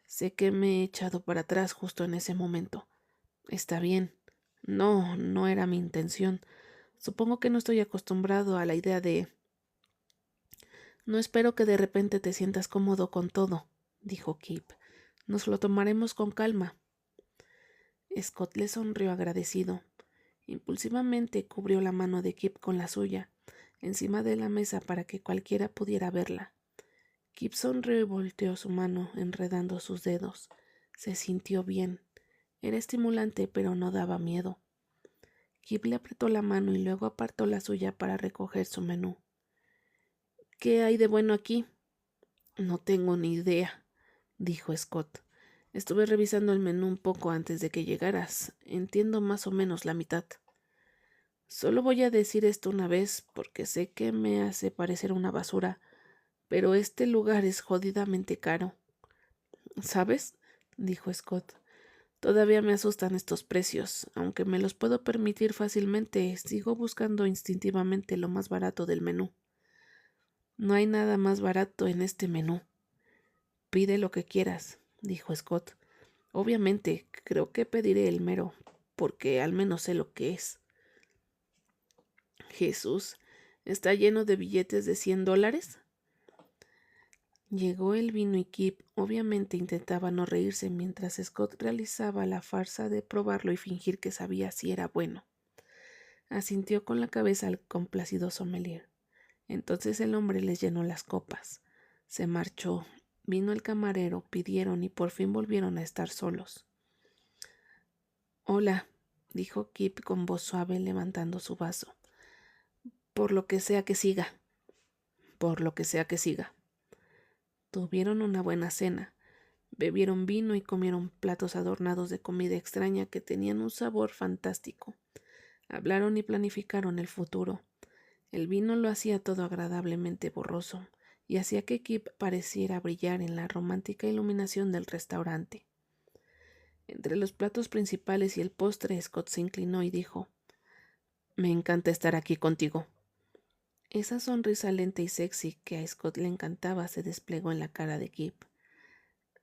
Sé que me he echado para atrás justo en ese momento. Está bien. No, no era mi intención. Supongo que no estoy acostumbrado a la idea de... No espero que de repente te sientas cómodo con todo, dijo Kip. Nos lo tomaremos con calma. Scott le sonrió agradecido. Impulsivamente cubrió la mano de Kip con la suya, encima de la mesa para que cualquiera pudiera verla. Kip sonrió y volteó su mano, enredando sus dedos. Se sintió bien. Era estimulante, pero no daba miedo. Kip le apretó la mano y luego apartó la suya para recoger su menú. ¿Qué hay de bueno aquí? No tengo ni idea, dijo Scott. Estuve revisando el menú un poco antes de que llegaras. Entiendo más o menos la mitad. Solo voy a decir esto una vez porque sé que me hace parecer una basura, pero este lugar es jodidamente caro. ¿Sabes? Dijo Scott. Todavía me asustan estos precios. Aunque me los puedo permitir fácilmente, sigo buscando instintivamente lo más barato del menú. No hay nada más barato en este menú. Pide lo que quieras, dijo Scott. Obviamente, creo que pediré el mero, porque al menos sé lo que es. Jesús, ¿está lleno de billetes de $100? Llegó el vino y Kip obviamente intentaba no reírse mientras Scott realizaba la farsa de probarlo y fingir que sabía si era bueno. Asintió con la cabeza al complacido sommelier. Entonces el hombre les llenó las copas. Se marchó. Vino el camarero, pidieron y por fin volvieron a estar solos. Hola, dijo Kip con voz suave levantando su vaso. Por lo que sea que siga. Por lo que sea que siga. Tuvieron una buena cena. Bebieron vino y comieron platos adornados de comida extraña que tenían un sabor fantástico. Hablaron y planificaron el futuro. El vino lo hacía todo agradablemente borroso y hacía que Kip pareciera brillar en la romántica iluminación del restaurante. Entre los platos principales y el postre, Scott se inclinó y dijo: Me encanta estar aquí contigo. Esa sonrisa lenta y sexy que a Scott le encantaba se desplegó en la cara de Kip.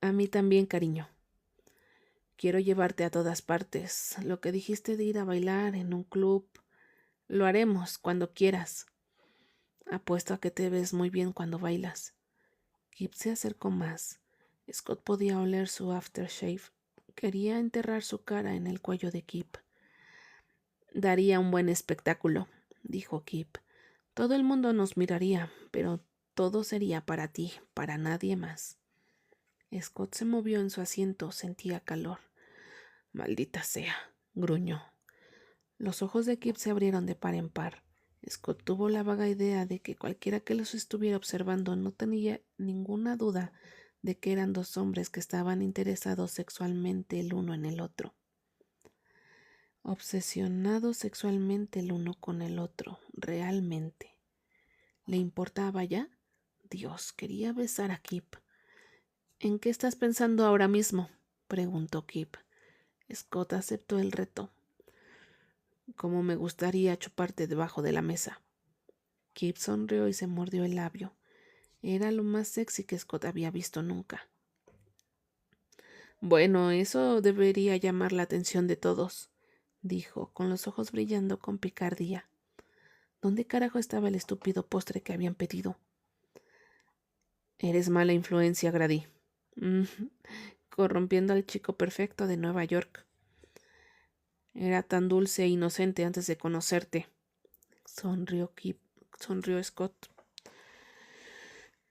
A mí también, cariño. Quiero llevarte a todas partes. Lo que dijiste de ir a bailar en un club, lo haremos cuando quieras. Apuesto a que te ves muy bien cuando bailas. Kip se acercó más. Scott podía oler su aftershave. Quería enterrar su cara en el cuello de Kip. Daría un buen espectáculo, dijo Kip. Todo el mundo nos miraría, pero todo sería para ti, para nadie más. Scott se movió en su asiento, sentía calor. Maldita sea, gruñó. Los ojos de Kip se abrieron de par en par. Scott tuvo la vaga idea de que cualquiera que los estuviera observando no tenía ninguna duda de que eran dos hombres que estaban interesados sexualmente el uno en el otro. Obsesionados sexualmente el uno con el otro, realmente. ¿Le importaba ya? Dios, quería besar a Kip. ¿En qué estás pensando ahora mismo?, preguntó Kip. Scott aceptó el reto. Como me gustaría chuparte debajo de la mesa. Kip sonrió y se mordió el labio. Era lo más sexy que Scott había visto nunca. Bueno, eso debería llamar la atención de todos, dijo, con los ojos brillando con picardía. ¿Dónde carajo estaba el estúpido postre que habían pedido? Eres mala influencia, Grady. Corrompiendo al chico perfecto de Nueva York. Era tan dulce e inocente antes de conocerte. Sonrió Scott.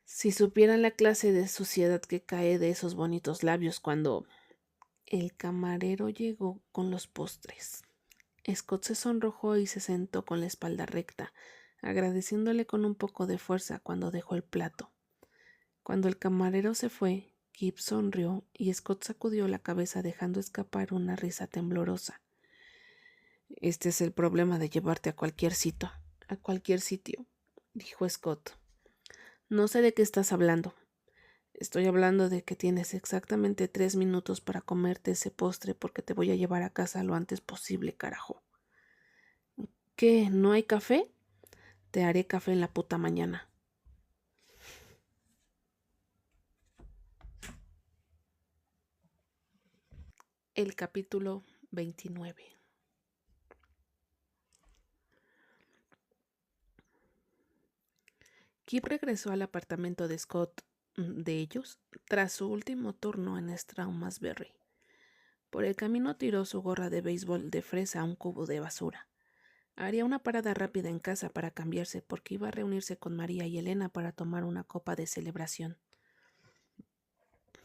Si supieran la clase de suciedad que cae de esos bonitos labios cuando... El camarero llegó con los postres. Scott se sonrojó y se sentó con la espalda recta, agradeciéndole con un poco de fuerza cuando dejó el plato. Cuando el camarero se fue, Kip sonrió y Scott sacudió la cabeza dejando escapar una risa temblorosa. Este es el problema de llevarte a cualquier sitio, dijo Scott. No sé de qué estás hablando. Estoy hablando de que tienes exactamente 3 minutos para comerte ese postre porque te voy a llevar a casa lo antes posible, carajo. ¿Qué? ¿No hay café? Te haré café en la puta mañana. El capítulo 29. Kip regresó al apartamento de Scott de ellos tras su último turno en Straumasberry. Por el camino tiró su gorra de béisbol de fresa a un cubo de basura. Haría una parada rápida en casa para cambiarse porque iba a reunirse con María y Elena para tomar una copa de celebración.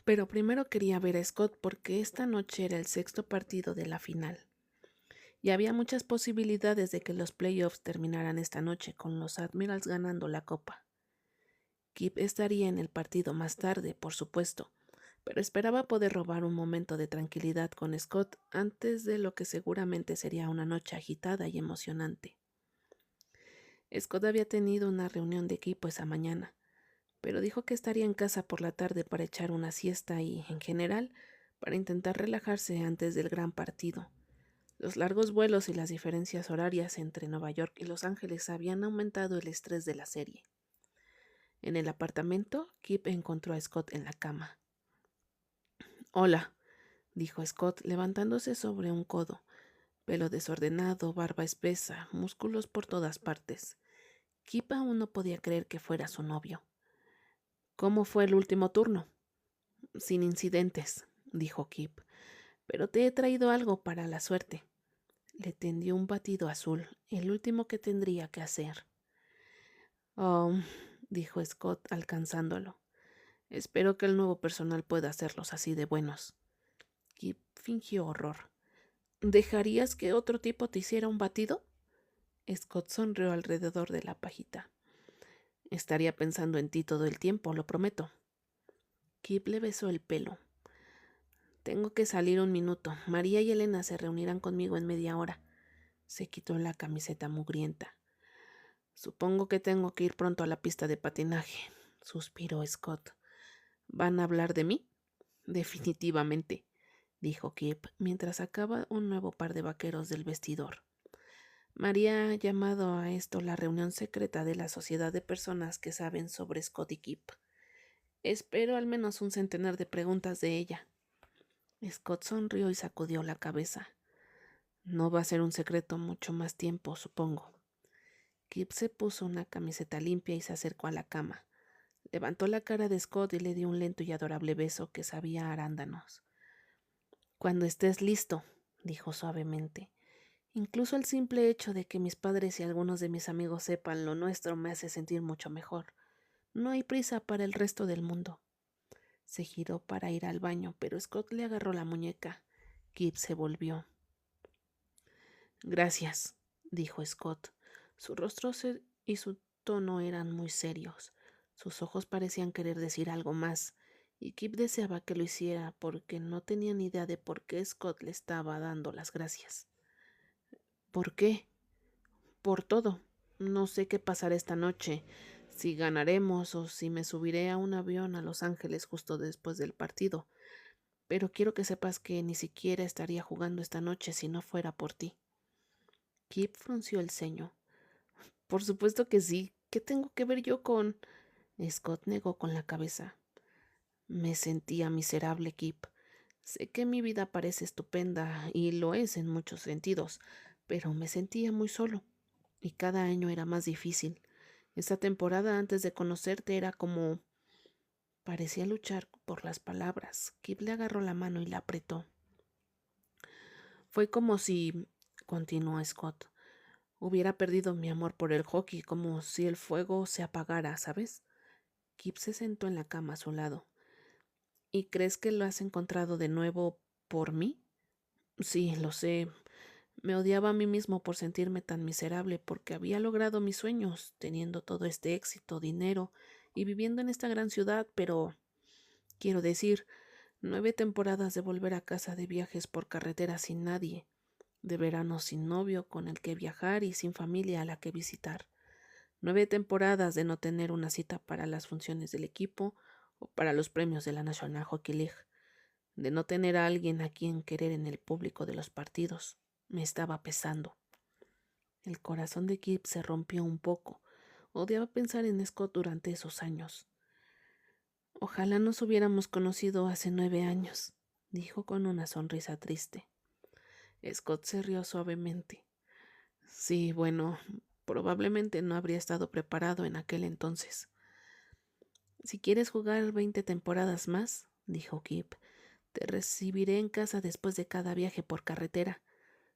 Pero primero quería ver a Scott porque esta noche era el sexto partido de la final. Y había muchas posibilidades de que los playoffs terminaran esta noche con los Admirals ganando la copa. Kip estaría en el partido más tarde, por supuesto, pero esperaba poder robar un momento de tranquilidad con Scott antes de lo que seguramente sería una noche agitada y emocionante. Scott había tenido una reunión de equipo esa mañana, pero dijo que estaría en casa por la tarde para echar una siesta y, en general, para intentar relajarse antes del gran partido. Los largos vuelos y las diferencias horarias entre Nueva York y Los Ángeles habían aumentado el estrés de la serie. En el apartamento, Kip encontró a Scott en la cama. «Hola», dijo Scott, levantándose sobre un codo. Pelo desordenado, barba espesa, músculos por todas partes. Kip aún no podía creer que fuera su novio. «¿Cómo fue el último turno?» «Sin incidentes», dijo Kip, «pero te he traído algo para la suerte». Le tendió un batido azul, el último que tendría que hacer. «Oh», dijo Scott, alcanzándolo. «Espero que el nuevo personal pueda hacerlos así de buenos». Kip fingió horror. «¿Dejarías que otro tipo te hiciera un batido?» Scott sonrió alrededor de la pajita. «Estaría pensando en ti todo el tiempo, lo prometo». Kip le besó el pelo. «Tengo que salir un minuto. María y Elena se reunirán conmigo en media hora». Se quitó la camiseta mugrienta. «Supongo que tengo que ir pronto a la pista de patinaje», suspiró Scott. «¿Van a hablar de mí?» «Definitivamente», dijo Kip, mientras sacaba un nuevo par de vaqueros del vestidor. María ha llamado a esto la reunión secreta de la sociedad de personas que saben sobre Scott y Kip. Espero al menos un centenar de preguntas de ella. Scott sonrió y sacudió la cabeza. «No va a ser un secreto mucho más tiempo, supongo». Kip se puso una camiseta limpia y se acercó a la cama. Levantó la cara de Scott y le dio un lento y adorable beso que sabía a arándanos. «Cuando estés listo», dijo suavemente. «Incluso el simple hecho de que mis padres y algunos de mis amigos sepan lo nuestro me hace sentir mucho mejor. No hay prisa para el resto del mundo». Se giró para ir al baño, pero Scott le agarró la muñeca. Kip se volvió. «Gracias», dijo Scott. Su rostro y su tono eran muy serios. Sus ojos parecían querer decir algo más, y Kip deseaba que lo hiciera porque no tenía ni idea de por qué Scott le estaba dando las gracias. «¿Por qué?» «Por todo. No sé qué pasará esta noche, si ganaremos o si me subiré a un avión a Los Ángeles justo después del partido. Pero quiero que sepas que ni siquiera estaría jugando esta noche si no fuera por ti». Kip frunció el ceño. «Por supuesto que sí. ¿Qué tengo que ver yo con...?» Scott negó con la cabeza. «Me sentía miserable, Kip. Sé que mi vida parece estupenda, y lo es en muchos sentidos, pero me sentía muy solo, y cada año era más difícil. Esta temporada antes de conocerte era como...» Parecía luchar por las palabras. Kip le agarró la mano y la apretó. «Fue como si...» continuó Scott. «Hubiera perdido mi amor por el hockey, como si el fuego se apagara, ¿sabes?» Kip se sentó en la cama a su lado. «¿Y crees que lo has encontrado de nuevo por mí?» «Sí, lo sé. Me odiaba a mí mismo por sentirme tan miserable porque había logrado mis sueños, teniendo todo este éxito, dinero y viviendo en esta gran ciudad, pero... Quiero decir, 9 temporadas de volver a casa de viajes por carretera sin nadie, de verano sin novio con el que viajar y sin familia a la que visitar. 9 temporadas de no tener una cita para las funciones del equipo o para los premios de la National Hockey League, de no tener a alguien a quien querer en el público de los partidos. Me estaba pesando». El corazón de Kip se rompió un poco. Odiaba pensar en Scott durante esos años. «Ojalá nos hubiéramos conocido hace 9 años», dijo con una sonrisa triste. Scott se rió suavemente. «Sí, bueno, probablemente no habría estado preparado en aquel entonces». Si quieres jugar 20 temporadas más, dijo Kip, te recibiré en casa después de cada viaje por carretera.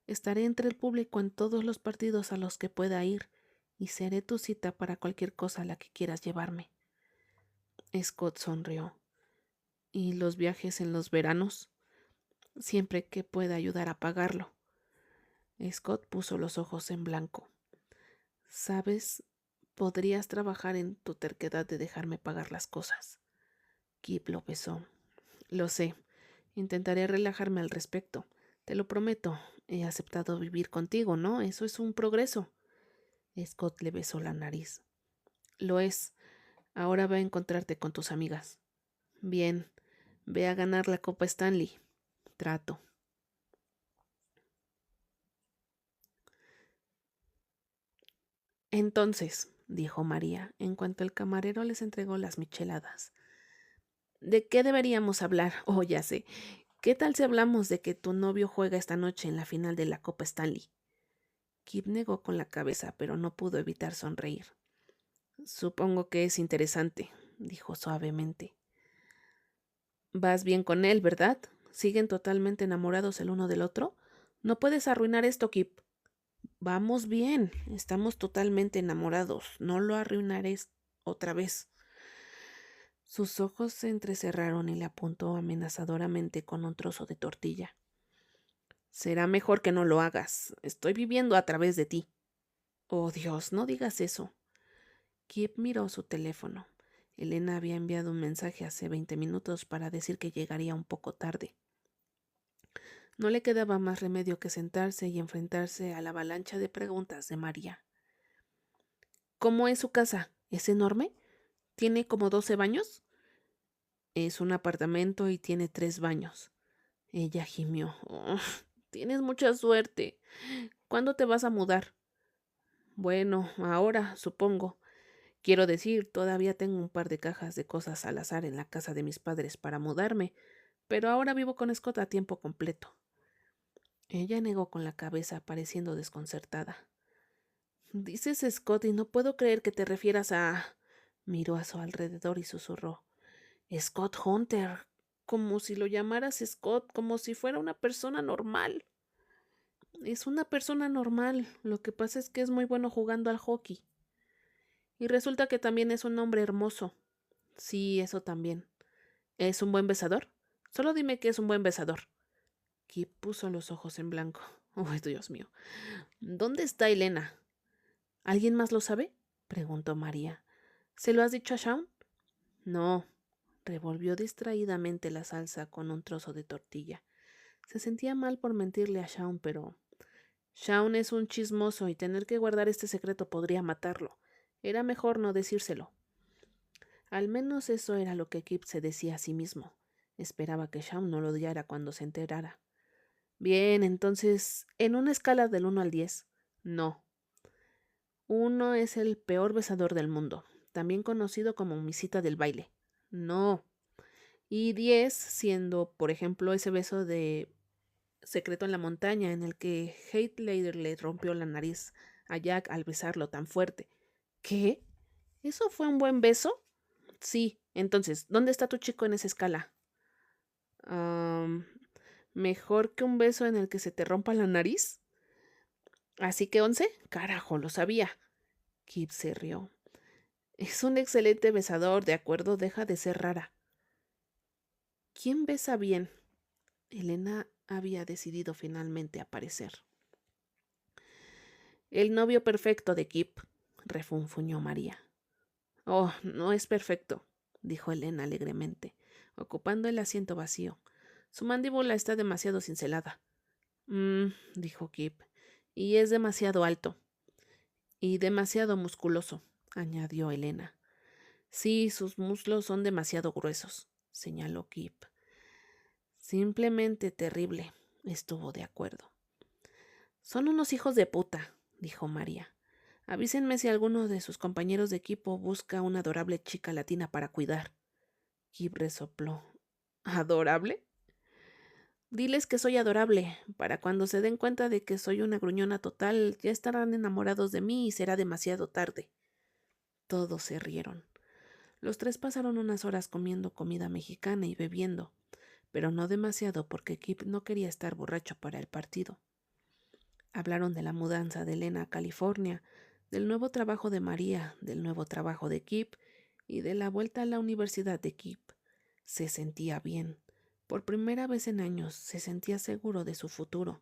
Estaré entre el público en todos los partidos a los que pueda ir y seré tu cita para cualquier cosa a la que quieras llevarme. Scott sonrió. ¿Y los viajes en los veranos? Siempre que pueda ayudar a pagarlo. Scott puso los ojos en blanco. ¿Sabes? Podrías trabajar en tu terquedad de dejarme pagar las cosas. Kip lo besó. Lo sé. Intentaré relajarme al respecto. Te lo prometo. He aceptado vivir contigo, ¿no? Eso es un progreso. Scott le besó la nariz. Lo es. Ahora ve a encontrarte con tus amigas. Bien. Ve a ganar la Copa Stanley. Trato. Entonces, dijo María, en cuanto el camarero les entregó las micheladas. ¿De qué deberíamos hablar? Oh, ya sé. ¿Qué tal si hablamos de que tu novio juega esta noche en la final de la Copa Stanley? Kip negó con la cabeza, pero no pudo evitar sonreír. Supongo que es interesante, dijo suavemente. Vas bien con él, ¿verdad? ¿Siguen totalmente enamorados el uno del otro? No puedes arruinar esto, Kip. Vamos bien, estamos totalmente enamorados. No lo arruinaré otra vez. Sus ojos se entrecerraron y le apuntó amenazadoramente con un trozo de tortilla. Será mejor que no lo hagas. Estoy viviendo a través de ti. Oh, Dios, no digas eso. Kip miró su teléfono. Elena había enviado un mensaje hace 20 minutos para decir que llegaría un poco tarde. No le quedaba más remedio que sentarse y enfrentarse a la avalancha de preguntas de María. ¿Cómo es su casa? ¿Es enorme? ¿Tiene como 12 baños? Es un apartamento y tiene 3 baños. Ella gimió. Oh, tienes mucha suerte. ¿Cuándo te vas a mudar? Bueno, ahora, supongo. Quiero decir, todavía tengo un par de cajas de cosas al azar en la casa de mis padres para mudarme, pero ahora vivo con Scott a tiempo completo. Ella negó con la cabeza, pareciendo desconcertada. Dices Scott y no puedo creer que te refieras a... Miró a su alrededor y susurró. Scott Hunter, como si lo llamaras Scott, como si fuera una persona normal. Es una persona normal, lo que pasa es que es muy bueno jugando al hockey. Y resulta que también es un hombre hermoso. Sí, eso también. ¿Es un buen besador? Solo dime que es un buen besador. Kip puso los ojos en blanco. Oh, Dios mío. ¿Dónde está Elena? ¿Alguien más lo sabe? Preguntó María. ¿Se lo has dicho a Shaun? No. Revolvió distraídamente la salsa con un trozo de tortilla. Se sentía mal por mentirle a Shaun, pero... Shaun es un chismoso y tener que guardar este secreto podría matarlo. Era mejor no decírselo. Al menos eso era lo que Kip se decía a sí mismo. Esperaba que Shaun no lo odiara cuando se enterara. Bien, entonces, en una escala del 1 al 10, no. 1 es el peor besador del mundo, también conocido como misita del baile. No. Y 10 siendo, por ejemplo, ese beso de Secreto en la montaña en el que Heath Ledger le rompió la nariz a Jack al besarlo tan fuerte. ¿Qué? ¿Eso fue un buen beso? Sí. Entonces, ¿dónde está tu chico en esa escala? ¿Mejor que un beso en el que se te rompa la nariz? ¿Así que 11? Carajo, lo sabía. Kip se rió. Es un excelente besador, de acuerdo, deja de ser rara. ¿Quién besa bien? Elena había decidido finalmente aparecer. El novio perfecto de Kip, refunfuñó María. Oh, no es perfecto, dijo Elena alegremente, ocupando el asiento vacío. Su mandíbula está demasiado cincelada. Dijo Kip, y es demasiado alto. Y demasiado musculoso, añadió Elena. Sí, sus muslos son demasiado gruesos, señaló Kip. Simplemente terrible, estuvo de acuerdo. Son unos hijos de puta, dijo María. Avísenme si alguno de sus compañeros de equipo busca una adorable chica latina para cuidar. Kip resopló. ¿Adorable? Diles que soy adorable. Para cuando se den cuenta de que soy una gruñona total, ya estarán enamorados de mí y será demasiado tarde. Todos se rieron. Los tres pasaron unas horas comiendo comida mexicana y bebiendo, pero no demasiado porque Kip no quería estar borracho para el partido. Hablaron de la mudanza de Elena a California, del nuevo trabajo de María, del nuevo trabajo de Kip y de la vuelta a la universidad de Kip. Se sentía bien. Por primera vez en años se sentía seguro de su futuro.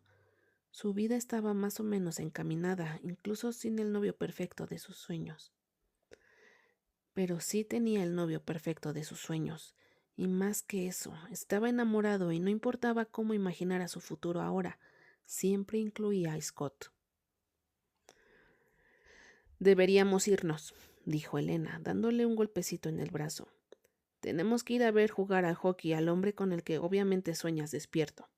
Su vida estaba más o menos encaminada, incluso sin el novio perfecto de sus sueños. Pero sí tenía el novio perfecto de sus sueños. Y más que eso, estaba enamorado y no importaba cómo imaginara su futuro ahora, siempre incluía a Scott. Deberíamos irnos, dijo Elena, dándole un golpecito en el brazo. Tenemos que ir a ver jugar al hockey al hombre con el que obviamente sueñas despierto.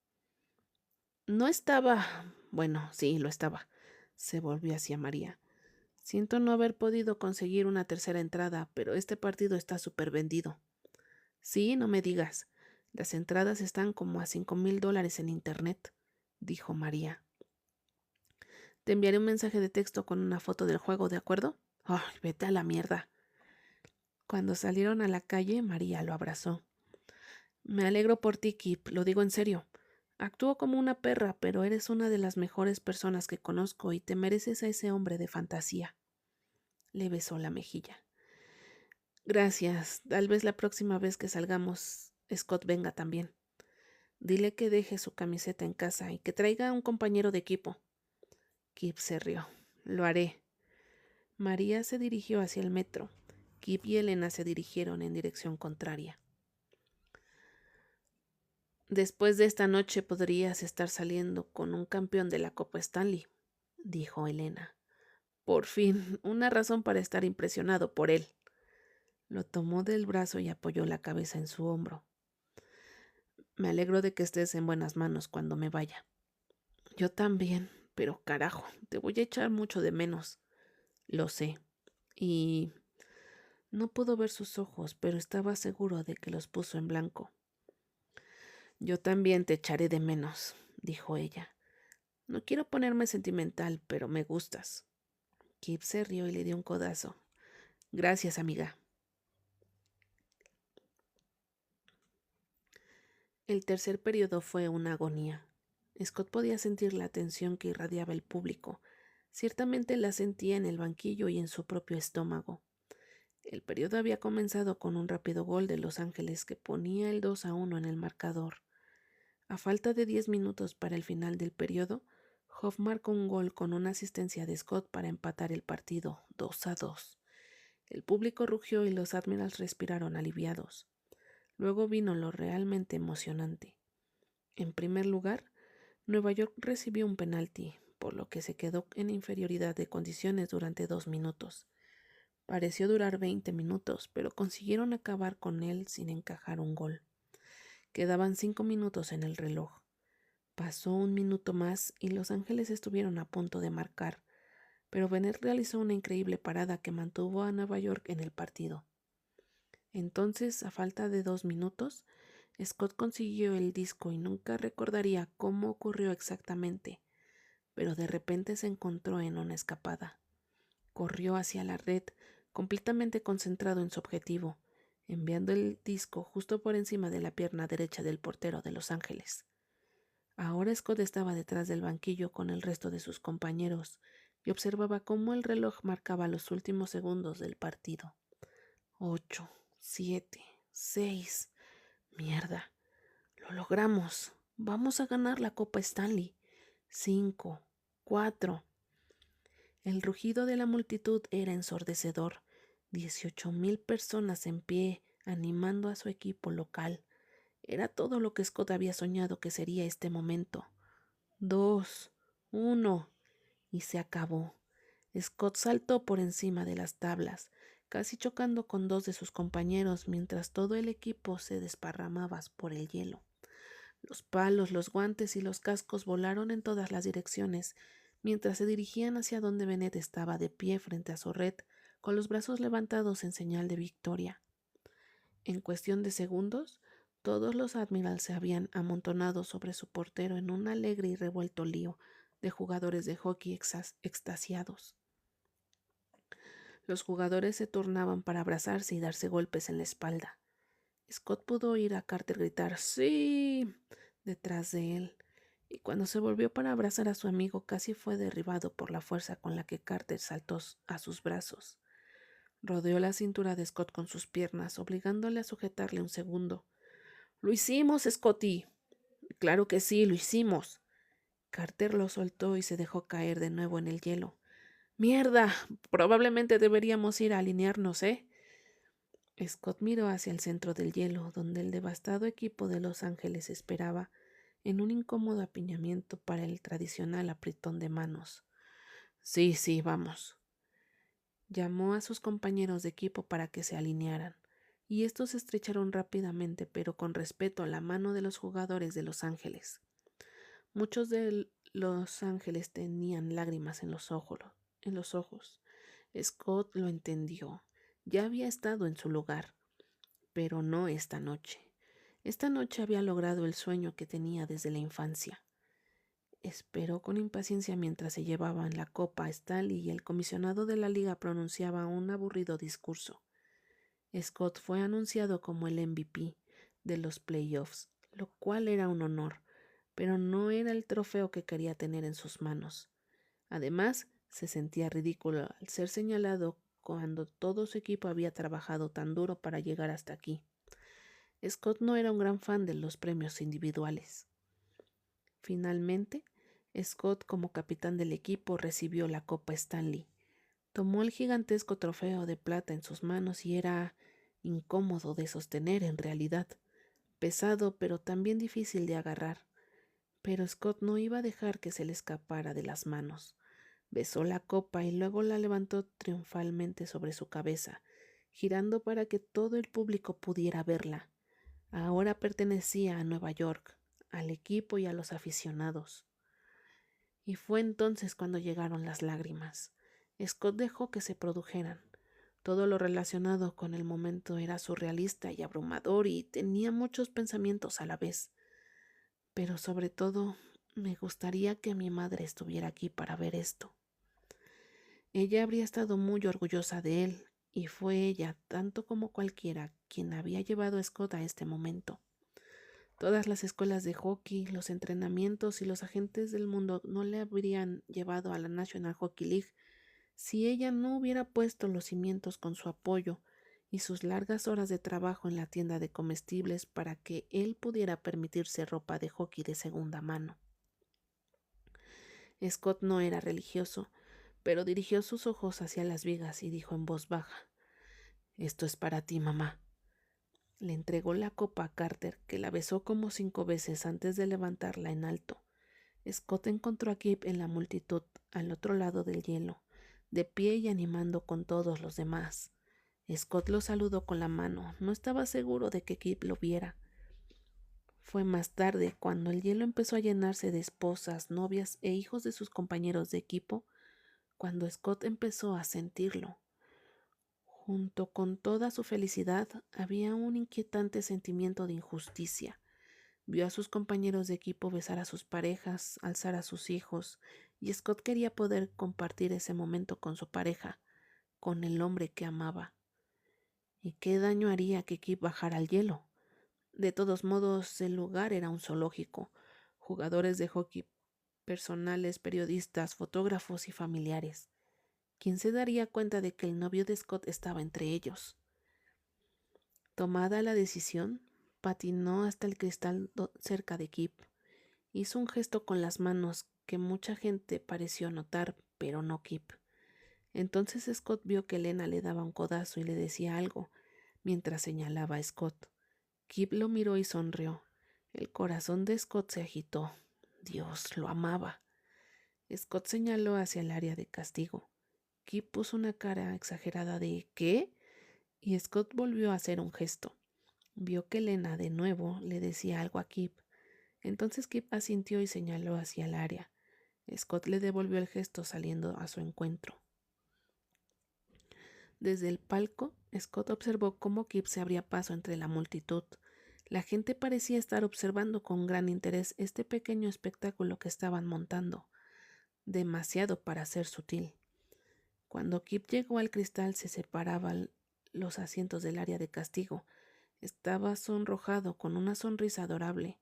No estaba... Bueno, sí, lo estaba. Se volvió hacia María. Siento no haber podido conseguir una tercera entrada, pero este partido está súper vendido. Sí, no me digas. Las entradas están como a $5,000 en internet, dijo María. Te enviaré un mensaje de texto con una foto del juego, ¿de acuerdo? Ay, vete a la mierda. Cuando salieron a la calle, María lo abrazó. Me alegro por ti, Kip, lo digo en serio. Actúo como una perra, pero eres una de las mejores personas que conozco y te mereces a ese hombre de fantasía. Le besó la mejilla. Gracias. Tal vez la próxima vez que salgamos, Scott venga también. Dile que deje su camiseta en casa y que traiga a un compañero de equipo. Kip se rió. Lo haré. María se dirigió hacia el metro. Kip y Elena se dirigieron en dirección contraria. Después de esta noche podrías estar saliendo con un campeón de la Copa Stanley, dijo Elena. Por fin, una razón para estar impresionado por él. Lo tomó del brazo y apoyó la cabeza en su hombro. Me alegro de que estés en buenas manos cuando me vaya. Yo también, pero carajo, te voy a echar mucho de menos. Lo sé. Y... No pudo ver sus ojos, pero estaba seguro de que los puso en blanco. Yo también te echaré de menos, dijo ella. No quiero ponerme sentimental, pero me gustas. Kip se rió y le dio un codazo. Gracias, amiga. El tercer periodo fue una agonía. Scott podía sentir la tensión que irradiaba el público. Ciertamente la sentía en el banquillo y en su propio estómago. El periodo había comenzado con un rápido gol de Los Ángeles que ponía el 2-1 en el marcador. A falta de 10 minutos para el final del periodo, Hoff marcó un gol con una asistencia de Scott para empatar el partido 2-2. El público rugió y los Admirals respiraron aliviados. Luego vino lo realmente emocionante. En primer lugar, Nueva York recibió un penalti, por lo que se quedó en inferioridad de condiciones durante 2 minutos. Pareció durar 20 minutos, pero consiguieron acabar con él sin encajar un gol. Quedaban 5 minutos en el reloj. Pasó un minuto más y Los Ángeles estuvieron a punto de marcar, pero Bennett realizó una increíble parada que mantuvo a Nueva York en el partido. Entonces, a falta de 2 minutos, Scott consiguió el disco y nunca recordaría cómo ocurrió exactamente, pero de repente se encontró en una escapada. Corrió hacia la red, completamente concentrado en su objetivo, enviando el disco justo por encima de la pierna derecha del portero de Los Ángeles. Ahora Scott estaba detrás del banquillo con el resto de sus compañeros y observaba cómo el reloj marcaba los últimos segundos del partido. 8, 7, 6. Mierda. Lo logramos. Vamos a ganar la Copa Stanley. 5, 4. El rugido de la multitud era ensordecedor. 18,000 personas en pie, animando a su equipo local. Era todo lo que Scott había soñado que sería este momento. 2, 1. Y se acabó. Scott saltó por encima de las tablas, casi chocando con 2 de sus compañeros mientras todo el equipo se desparramaba por el hielo. Los palos, los guantes y los cascos volaron en todas las direcciones, mientras se dirigían hacia donde Bennett estaba de pie frente a su red, con los brazos levantados en señal de victoria. En cuestión de segundos, todos los Admirals se habían amontonado sobre su portero en un alegre y revuelto lío de jugadores de hockey extasiados. Los jugadores se turnaban para abrazarse y darse golpes en la espalda. Scott pudo oír a Carter gritar ¡Sí! Detrás de él, y cuando se volvió para abrazar a su amigo casi fue derribado por la fuerza con la que Carter saltó a sus brazos. Rodeó la cintura de Scott con sus piernas, obligándole a sujetarle un segundo. —¡Lo hicimos, Scotty! —Claro que sí, lo hicimos. Carter lo soltó y se dejó caer de nuevo en el hielo. —¡Mierda! Probablemente deberíamos ir a alinearnos, ¿eh? Scott miró hacia el centro del hielo, donde el devastado equipo de Los Ángeles esperaba en un incómodo apiñamiento para el tradicional apretón de manos. —Sí, vamos. Llamó a sus compañeros de equipo para que se alinearan, y estos estrecharon rápidamente pero con respeto la mano de los jugadores de Los Ángeles. Muchos de Los Ángeles tenían lágrimas en los ojos. Scott lo entendió. Ya había estado en su lugar, pero no esta noche. Esta noche había logrado el sueño que tenía desde la infancia. Esperó con impaciencia mientras se llevaban la copa a Stanley y el comisionado de la liga pronunciaba un aburrido discurso. Scott fue anunciado como el MVP de los playoffs, lo cual era un honor, pero no era el trofeo que quería tener en sus manos. Además, se sentía ridículo al ser señalado cuando todo su equipo había trabajado tan duro para llegar hasta aquí. Scott no era un gran fan de los premios individuales. Finalmente, Scott, como capitán del equipo, recibió la Copa Stanley. Tomó el gigantesco trofeo de plata en sus manos y era incómodo de sostener en realidad, pesado pero también difícil de agarrar. Pero Scott no iba a dejar que se le escapara de las manos. Besó la copa y luego la levantó triunfalmente sobre su cabeza, girando para que todo el público pudiera verla. Ahora pertenecía a Nueva York, al equipo y a los aficionados. Y fue entonces cuando llegaron las lágrimas. Scott dejó que se produjeran. Todo lo relacionado con el momento era surrealista y abrumador y tenía muchos pensamientos a la vez. Pero sobre todo, me gustaría que mi madre estuviera aquí para ver esto. Ella habría estado muy orgullosa de él, y fue ella, tanto como cualquiera, quien había llevado a Scott a este momento. Todas las escuelas de hockey, los entrenamientos y los agentes del mundo no le habrían llevado a la National Hockey League si ella no hubiera puesto los cimientos con su apoyo y sus largas horas de trabajo en la tienda de comestibles para que él pudiera permitirse ropa de hockey de segunda mano. Scott no era religioso, pero dirigió sus ojos hacia las vigas y dijo en voz baja: «Esto es para ti, mamá». Le entregó la copa a Carter, que la besó como 5 veces antes de levantarla en alto. Scott encontró a Kip en la multitud, al otro lado del hielo, de pie y animando con todos los demás. Scott lo saludó con la mano. No estaba seguro de que Kip lo viera. Fue más tarde, cuando el hielo empezó a llenarse de esposas, novias e hijos de sus compañeros de equipo, cuando Scott empezó a sentirlo. Junto con toda su felicidad, había un inquietante sentimiento de injusticia. Vio a sus compañeros de equipo besar a sus parejas, alzar a sus hijos, y Scott quería poder compartir ese momento con su pareja, con el hombre que amaba. ¿Y qué daño haría que Kip bajara al hielo? De todos modos, el lugar era un zoológico. Jugadores de hockey, personales, periodistas, fotógrafos y familiares. ¿Quién se daría cuenta de que el novio de Scott estaba entre ellos? Tomada la decisión, patinó hasta el cristal cerca de Kip. Hizo un gesto con las manos que mucha gente pareció notar, pero no Kip. Entonces Scott vio que Elena le daba un codazo y le decía algo, mientras señalaba a Scott. Kip lo miró y sonrió. El corazón de Scott se agitó. Dios, lo amaba. Scott señaló hacia el área de castigo. Kip puso una cara exagerada de ¿qué? Y Scott volvió a hacer un gesto. Vio que Elena de nuevo le decía algo a Kip. Entonces Kip asintió y señaló hacia el área. Scott le devolvió el gesto saliendo a su encuentro. Desde el palco, Scott observó cómo Kip se abría paso entre la multitud. La gente parecía estar observando con gran interés este pequeño espectáculo que estaban montando. Demasiado para ser sutil. Cuando Kip llegó al cristal se separaban los asientos del área de castigo. Estaba sonrojado con una sonrisa adorable.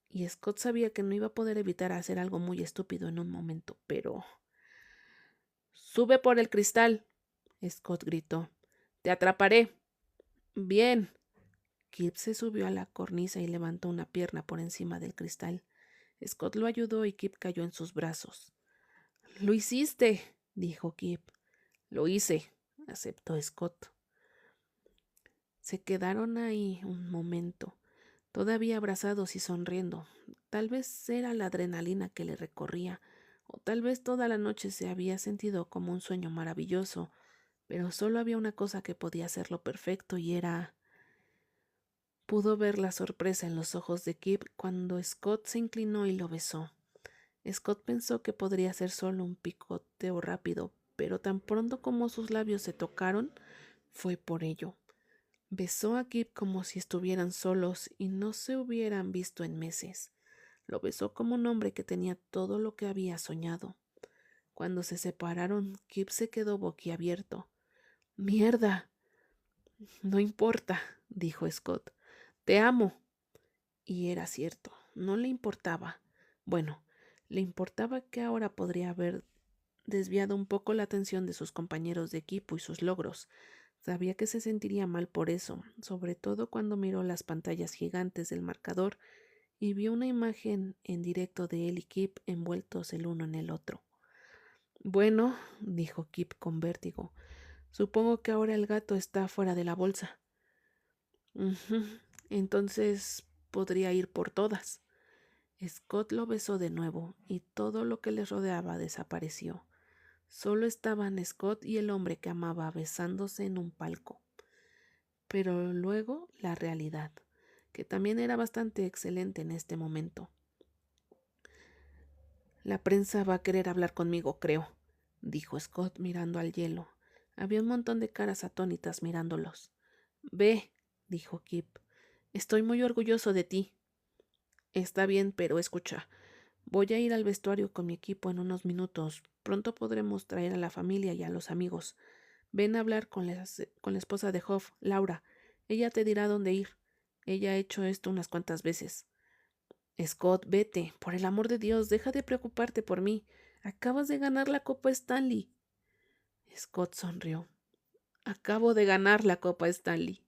Y Scott sabía que no iba a poder evitar hacer algo muy estúpido en un momento, pero... ¡Sube por el cristal! Scott gritó. ¡Te atraparé! Bien. Kip se subió a la cornisa y levantó una pierna por encima del cristal. Scott lo ayudó y Kip cayó en sus brazos. —¡Lo hiciste! —dijo Kip. —Lo hice —aceptó Scott. Se quedaron ahí un momento, todavía abrazados y sonriendo. Tal vez era la adrenalina que le recorría, o tal vez toda la noche se había sentido como un sueño maravilloso, pero solo había una cosa que podía hacerlo perfecto y era... Pudo ver la sorpresa en los ojos de Kip cuando Scott se inclinó y lo besó. Scott pensó que podría ser solo un picoteo rápido, pero tan pronto como sus labios se tocaron, fue por ello. Besó a Kip como si estuvieran solos y no se hubieran visto en meses. Lo besó como un hombre que tenía todo lo que había soñado. Cuando se separaron, Kip se quedó boquiabierto. —¡Mierda! —No importa —dijo Scott—. Te amo. Y era cierto, no le importaba. Bueno, le importaba que ahora podría haber desviado un poco la atención de sus compañeros de equipo y sus logros. Sabía que se sentiría mal por eso, sobre todo cuando miró las pantallas gigantes del marcador y vio una imagen en directo de él y Kip envueltos el uno en el otro. —Bueno —dijo Kip con vértigo—, supongo que ahora el gato está fuera de la bolsa. Entonces podría ir por todas. Scott lo besó de nuevo y todo lo que les rodeaba desapareció. Solo estaban Scott y el hombre que amaba besándose en un palco. Pero luego la realidad, que también era bastante excelente en este momento. La prensa va a querer hablar conmigo, creo, dijo Scott mirando al hielo. Había un montón de caras atónitas mirándolos. Ve, dijo Kip. Estoy muy orgulloso de ti. Está bien, pero escucha. Voy a ir al vestuario con mi equipo en unos minutos. Pronto podremos traer a la familia y a los amigos. Ven a hablar con la esposa de Hoff, Laura. Ella te dirá dónde ir. Ella ha hecho esto unas cuantas veces. Scott, vete. Por el amor de Dios, deja de preocuparte por mí. Acabas de ganar la Copa Stanley. Scott sonrió. Acabo de ganar la Copa Stanley.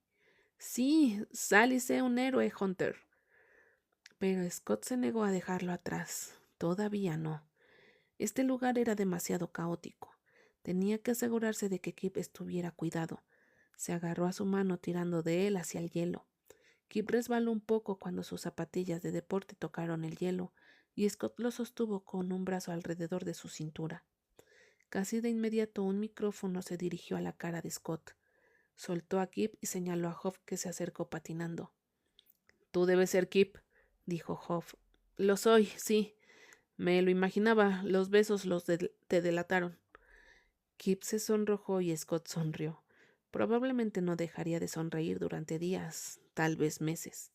Sí, sal y sé un héroe, Hunter. Pero Scott se negó a dejarlo atrás. Todavía no. Este lugar era demasiado caótico. Tenía que asegurarse de que Kip estuviera cuidado. Se agarró a su mano tirando de él hacia el hielo. Kip resbaló un poco cuando sus zapatillas de deporte tocaron el hielo, y Scott lo sostuvo con un brazo alrededor de su cintura. Casi de inmediato un micrófono se dirigió a la cara de Scott. Soltó a Kip y señaló a Hoff, que se acercó patinando. —Tú debes ser Kip —dijo Hoff. —Lo soy, sí. Me lo imaginaba. Los besos te delataron. Kip se sonrojó y Scott sonrió. Probablemente no dejaría de sonreír durante días, tal vez meses.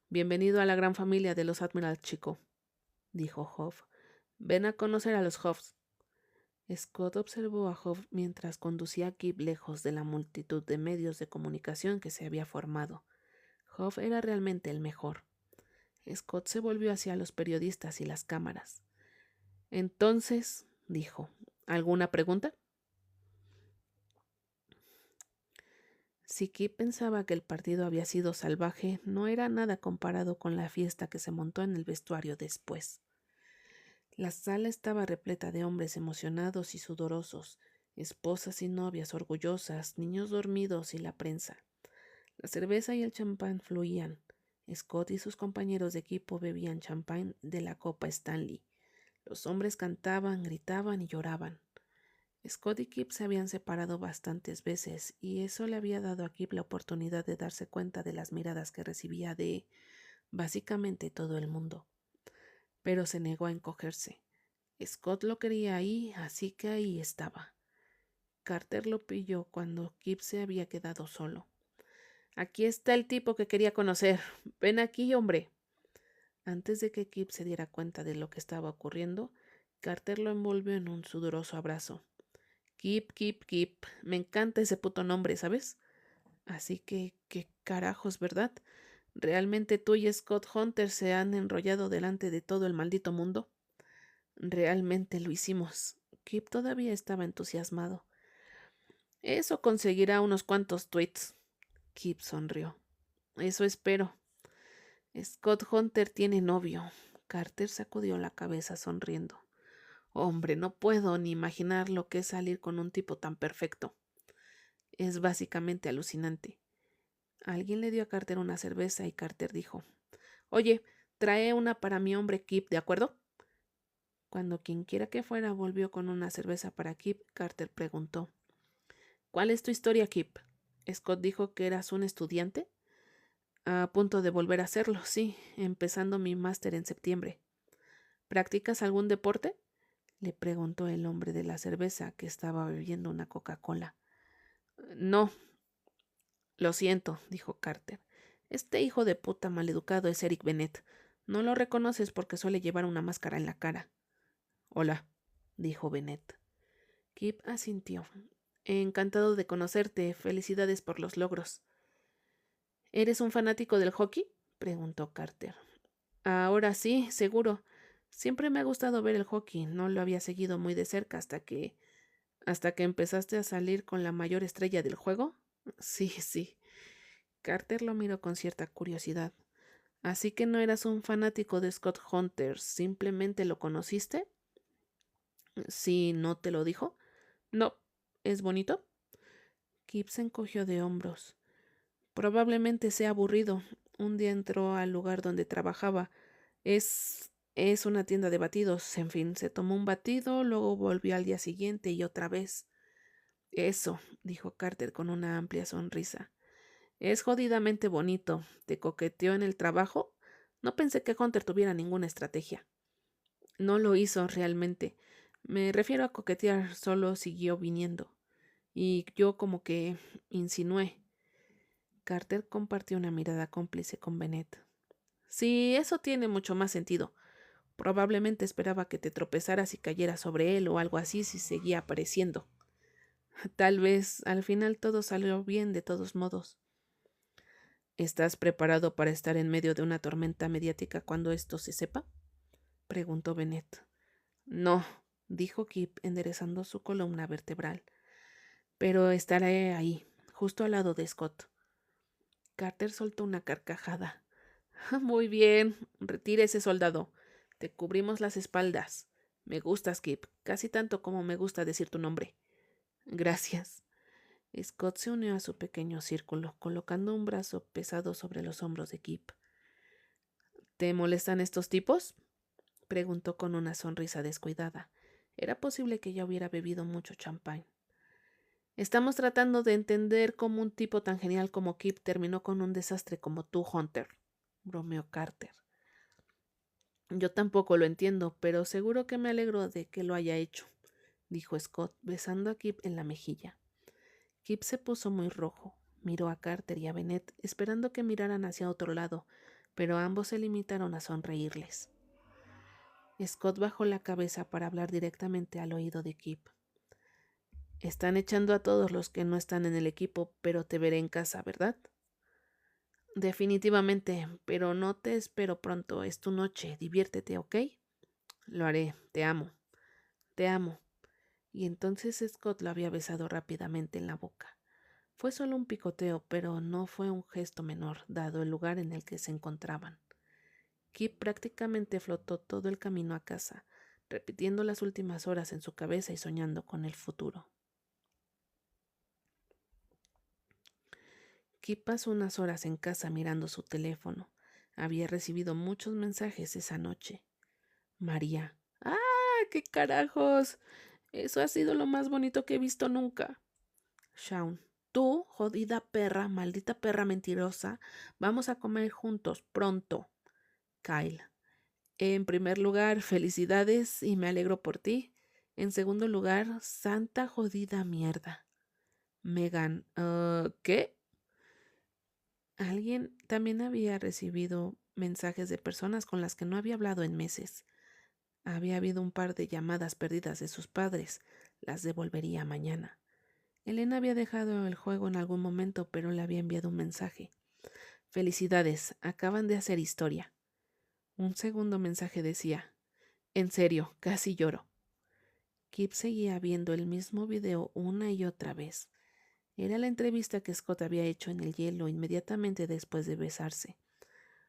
—Bienvenido a la gran familia de los Admiral, chico —dijo Hoff—. Ven a conocer a los Hoffs. Scott observó a Hoff mientras conducía a Kip lejos de la multitud de medios de comunicación que se había formado. Hoff era realmente el mejor. Scott se volvió hacia los periodistas y las cámaras. Entonces, dijo, ¿alguna pregunta? Si Kip pensaba que el partido había sido salvaje, no era nada comparado con la fiesta que se montó en el vestuario después. La sala estaba repleta de hombres emocionados y sudorosos, esposas y novias orgullosas, niños dormidos y la prensa. La cerveza y el champán fluían. Scott y sus compañeros de equipo bebían champán de la Copa Stanley. Los hombres cantaban, gritaban y lloraban. Scott y Kip se habían separado bastantes veces y eso le había dado a Kip la oportunidad de darse cuenta de las miradas que recibía de, básicamente, todo el mundo. Pero se negó a encogerse. Scott lo quería ahí, así que ahí estaba. Carter lo pilló cuando Kip se había quedado solo. —Aquí está el tipo que quería conocer. Ven aquí, hombre. Antes de que Kip se diera cuenta de lo que estaba ocurriendo, Carter lo envolvió en un sudoroso abrazo. Kip, Kip, Kip. Me encanta ese puto nombre, ¿sabes? Así que, qué carajos, ¿verdad? ¿Realmente tú y Scott Hunter se han enrollado delante de todo el maldito mundo? Realmente lo hicimos. Kip todavía estaba entusiasmado. Eso conseguirá unos cuantos tweets. Kip sonrió. Eso espero. Scott Hunter tiene novio. Carter sacudió la cabeza sonriendo. Hombre, no puedo ni imaginar lo que es salir con un tipo tan perfecto. Es básicamente alucinante. Alguien le dio a Carter una cerveza y Carter dijo: Oye, trae una para mi hombre Kip, ¿de acuerdo? Cuando quienquiera que fuera volvió con una cerveza para Kip, Carter preguntó: ¿Cuál es tu historia, Kip? Scott dijo que eras un estudiante. A punto de volver a hacerlo, sí, empezando mi máster en septiembre. ¿Practicas algún deporte? Le preguntó el hombre de la cerveza, que estaba bebiendo una Coca-Cola. No, lo siento, dijo Carter. Este hijo de puta maleducado es Eric Bennett. No lo reconoces porque suele llevar una máscara en la cara. Hola, dijo Bennett. Kip asintió. Encantado de conocerte. Felicidades por los logros. ¿Eres un fanático del hockey? Preguntó Carter. Ahora sí, seguro. Siempre me ha gustado ver el hockey. No lo había seguido muy de cerca hasta que empezaste a salir con la mayor estrella del juego. Sí, sí. Carter lo miró con cierta curiosidad. ¿Así que no eras un fanático de Scott Hunter? ¿Simplemente lo conociste? ¿Sí, no te lo dijo? No. ¿Es bonito? Kip se encogió de hombros. Probablemente sea aburrido. Un día entró al lugar donde trabajaba. Es una tienda de batidos. En fin, se tomó un batido, luego volvió al día siguiente y otra vez. Eso, dijo Carter con una amplia sonrisa. Es jodidamente bonito. ¿Te coqueteó en el trabajo? No pensé que Hunter tuviera ninguna estrategia. No lo hizo realmente. Me refiero a coquetear, solo siguió viniendo. Y yo como que insinué. Carter compartió una mirada cómplice con Bennett. Sí, eso tiene mucho más sentido. Probablemente esperaba que te tropezaras y cayeras sobre él o algo así si seguía apareciendo. Tal vez al final todo salió bien de todos modos. ¿Estás preparado para estar en medio de una tormenta mediática cuando esto se sepa? Preguntó Bennett. No, dijo Kip enderezando su columna vertebral. Pero estaré ahí, justo al lado de Scott. Carter soltó una carcajada. Muy bien, retírese, soldado. Te cubrimos las espaldas. Me gustas, Kip, casi tanto como me gusta decir tu nombre. Gracias. Scott se unió a su pequeño círculo, colocando un brazo pesado sobre los hombros de Kip. ¿Te molestan estos tipos? Preguntó con una sonrisa descuidada. Era posible que ya hubiera bebido mucho champán. Estamos tratando de entender cómo un tipo tan genial como Kip terminó con un desastre como tú, Hunter, bromeó Carter. Yo tampoco lo entiendo, pero seguro que me alegro de que lo haya hecho, dijo Scott, besando a Kip en la mejilla. Kip se puso muy rojo, miró a Carter y a Bennett, esperando que miraran hacia otro lado, pero ambos se limitaron a sonreírles. Scott bajó la cabeza para hablar directamente al oído de Kip. Están echando a todos los que no están en el equipo, pero te veré en casa, ¿verdad? Definitivamente, pero no te espero pronto. Es tu noche. Diviértete, ¿ok? Lo haré. Te amo. Te amo. Y entonces Scott lo había besado rápidamente en la boca. Fue solo un picoteo, pero no fue un gesto menor, dado el lugar en el que se encontraban. Kip prácticamente flotó todo el camino a casa, repitiendo las últimas horas en su cabeza y soñando con el futuro. Kip pasó unas horas en casa mirando su teléfono. Había recibido muchos mensajes esa noche. María. ¡Ah! ¡Qué carajos! Eso ha sido lo más bonito que he visto nunca. Shaun. Tú, jodida perra, maldita perra mentirosa, vamos a comer juntos, pronto. Kyle. En primer lugar, felicidades y me alegro por ti. En segundo lugar, santa jodida mierda. Megan. ¿Qué? Alguien también había recibido mensajes de personas con las que no había hablado en meses. Había habido un par de llamadas perdidas de sus padres. Las devolvería mañana. Elena había dejado el juego en algún momento, pero le había enviado un mensaje. Felicidades, acaban de hacer historia. Un segundo mensaje decía, en serio, casi lloro. Kip seguía viendo el mismo video una y otra vez. Era la entrevista que Scott había hecho en el hielo inmediatamente después de besarse.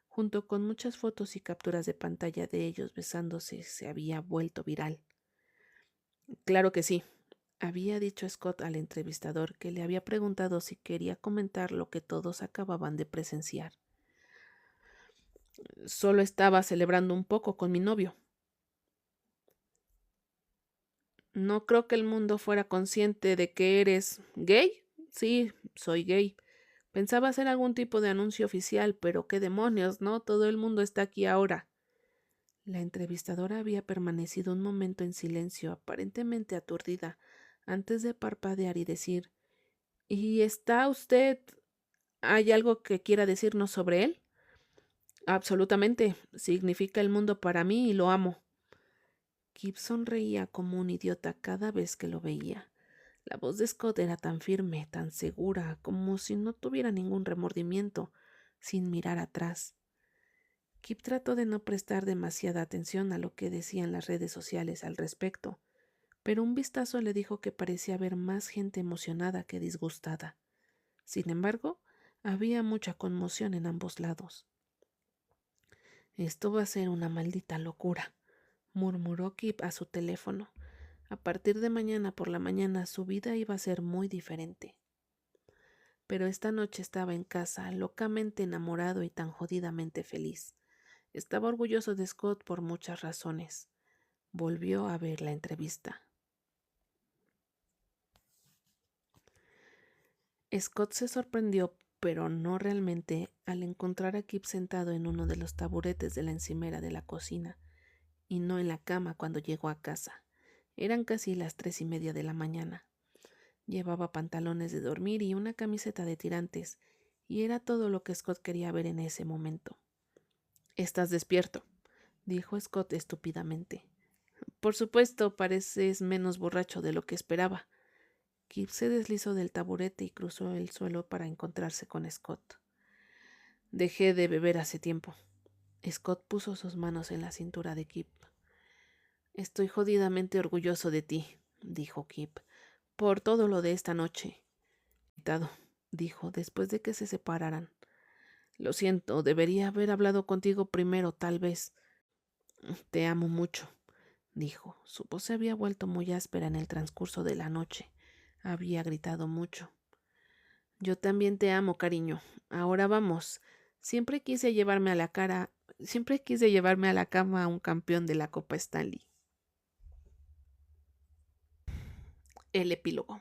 Junto con muchas fotos y capturas de pantalla de ellos besándose, se había vuelto viral. Claro que sí, había dicho Scott al entrevistador, que le había preguntado si quería comentar lo que todos acababan de presenciar. Solo estaba celebrando un poco con mi novio. No creo que el mundo fuera consciente de que eres gay. Sí, soy gay. Pensaba hacer algún tipo de anuncio oficial, pero qué demonios, ¿no? Todo el mundo está aquí ahora. La entrevistadora había permanecido un momento en silencio, aparentemente aturdida, antes de parpadear y decir, ¿y está usted? ¿Hay algo que quiera decirnos sobre él? Absolutamente. Significa el mundo para mí y lo amo. Kip sonreía como un idiota cada vez que lo veía. La voz de Scott era tan firme, tan segura, como si no tuviera ningún remordimiento, sin mirar atrás. Kip trató de no prestar demasiada atención a lo que decían las redes sociales al respecto, pero un vistazo le dijo que parecía haber más gente emocionada que disgustada. Sin embargo, había mucha conmoción en ambos lados. Esto va a ser una maldita locura, murmuró Kip a su teléfono. A partir de mañana por la mañana su vida iba a ser muy diferente. Pero esta noche estaba en casa, locamente enamorado y tan jodidamente feliz. Estaba orgulloso de Scott por muchas razones. Volvió a ver la entrevista. Scott se sorprendió, pero no realmente, al encontrar a Kip sentado en uno de los taburetes de la encimera de la cocina, y no en la cama cuando llegó a casa. Eran casi las 3:30 de la mañana. Llevaba pantalones de dormir y una camiseta de tirantes, y era todo lo que Scott quería ver en ese momento. «Estás despierto», dijo Scott estúpidamente. «Por supuesto, pareces menos borracho de lo que esperaba». Kip se deslizó del taburete y cruzó el suelo para encontrarse con Scott. «Dejé de beber hace tiempo». Scott puso sus manos en la cintura de Kip. «Estoy jodidamente orgulloso de ti», dijo Kip, «por todo lo de esta noche». Dijo, después de que se separaran. «Lo siento, debería haber hablado contigo primero, tal vez». «Te amo mucho», dijo. Su voz se había vuelto muy áspera en el transcurso de la noche. Había gritado mucho. «Yo también te amo, cariño. Ahora vamos. Siempre quise llevarme a la cama a un campeón de la Copa Stanley». El epílogo.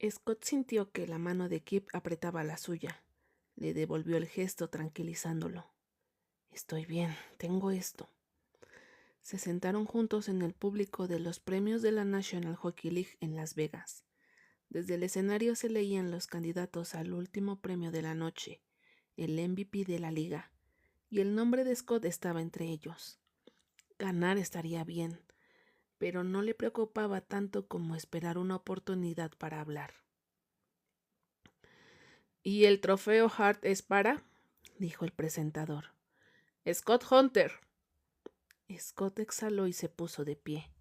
Scott sintió que la mano de Kip apretaba la suya. Le devolvió el gesto tranquilizándolo. «Estoy bien, tengo esto». Se sentaron juntos en el público de los premios de la National Hockey League en Las Vegas. Desde el escenario se leían los candidatos al último premio de la noche, el MVP de la liga, y el nombre de Scott estaba entre ellos. Ganar estaría bien, pero no le preocupaba tanto como esperar una oportunidad para hablar. «¿Y el trofeo Hart es para?», dijo el presentador. «Scott Hunter». Scott exhaló y se puso de pie.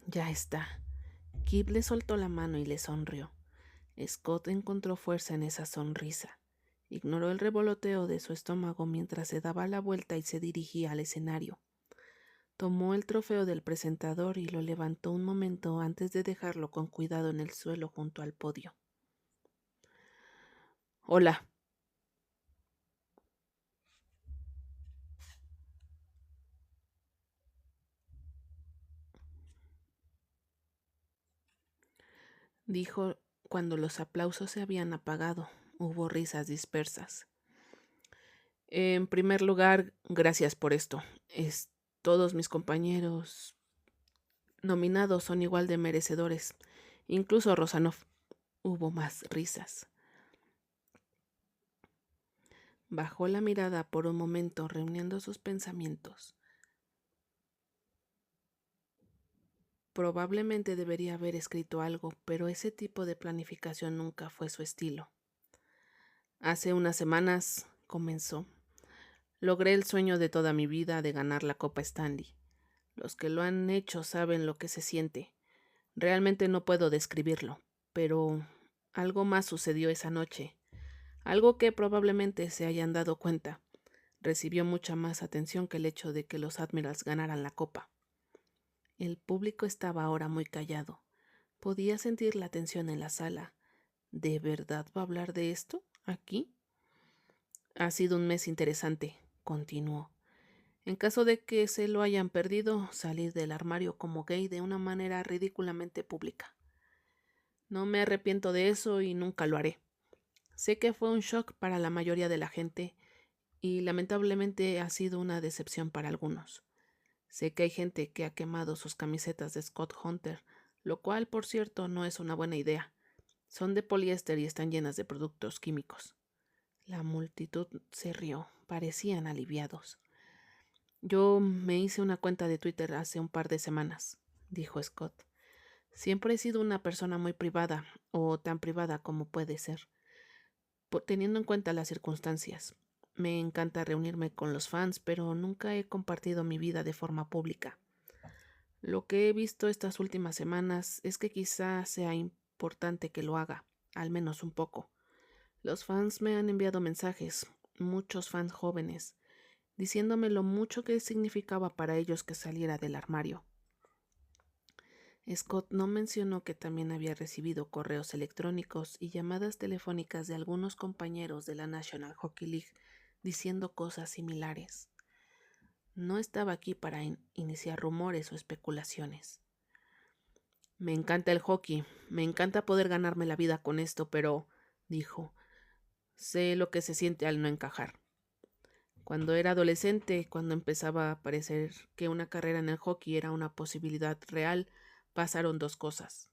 «Ya está». Kip le soltó la mano y le sonrió. Scott encontró fuerza en esa sonrisa. Ignoró el revoloteo de su estómago mientras se daba la vuelta y se dirigía al escenario. Tomó el trofeo del presentador y lo levantó un momento antes de dejarlo con cuidado en el suelo junto al podio. «Hola», dijo cuando los aplausos se habían apagado. Hubo risas dispersas. «En primer lugar, gracias por esto. Todos mis compañeros nominados son igual de merecedores, incluso Rosanov». Hubo más risas. Bajó la mirada por un momento, reuniendo sus pensamientos. Probablemente debería haber escrito algo, pero ese tipo de planificación nunca fue su estilo. Hace unas semanas, comenzó, logré el sueño de toda mi vida de ganar la Copa Stanley. Los que lo han hecho saben lo que se siente. Realmente no puedo describirlo, pero algo más sucedió esa noche. Algo que probablemente se hayan dado cuenta. Recibió mucha más atención que el hecho de que los Admirals ganaran la copa. El público estaba ahora muy callado. Podía sentir la tensión en la sala. ¿De verdad va a hablar de esto? ¿Aquí? Ha sido un mes interesante, continuó. En caso de que se lo hayan perdido, salir del armario como gay de una manera ridículamente pública. No me arrepiento de eso y nunca lo haré. Sé que fue un shock para la mayoría de la gente y lamentablemente ha sido una decepción para algunos. Sé que hay gente que ha quemado sus camisetas de Scott Hunter, lo cual, por cierto, no es una buena idea. Son de poliéster y están llenas de productos químicos. La multitud se rió, parecían aliviados. Yo me hice una cuenta de Twitter hace un par de semanas, dijo Scott. Siempre he sido una persona muy privada, o tan privada como puede ser, teniendo en cuenta las circunstancias. Me encanta reunirme con los fans, pero nunca he compartido mi vida de forma pública. Lo que he visto estas últimas semanas es que quizá sea importante que lo haga, al menos un poco. Los fans me han enviado mensajes, muchos fans jóvenes, diciéndome lo mucho que significaba para ellos que saliera del armario. Scott no mencionó que también había recibido correos electrónicos y llamadas telefónicas de algunos compañeros de la National Hockey League diciendo cosas similares. No estaba aquí para iniciar rumores o especulaciones. Me encanta el hockey, me encanta poder ganarme la vida con esto, pero, dijo, sé lo que se siente al no encajar. Cuando era adolescente, cuando empezaba a parecer que una carrera en el hockey era una posibilidad real, pasaron dos cosas.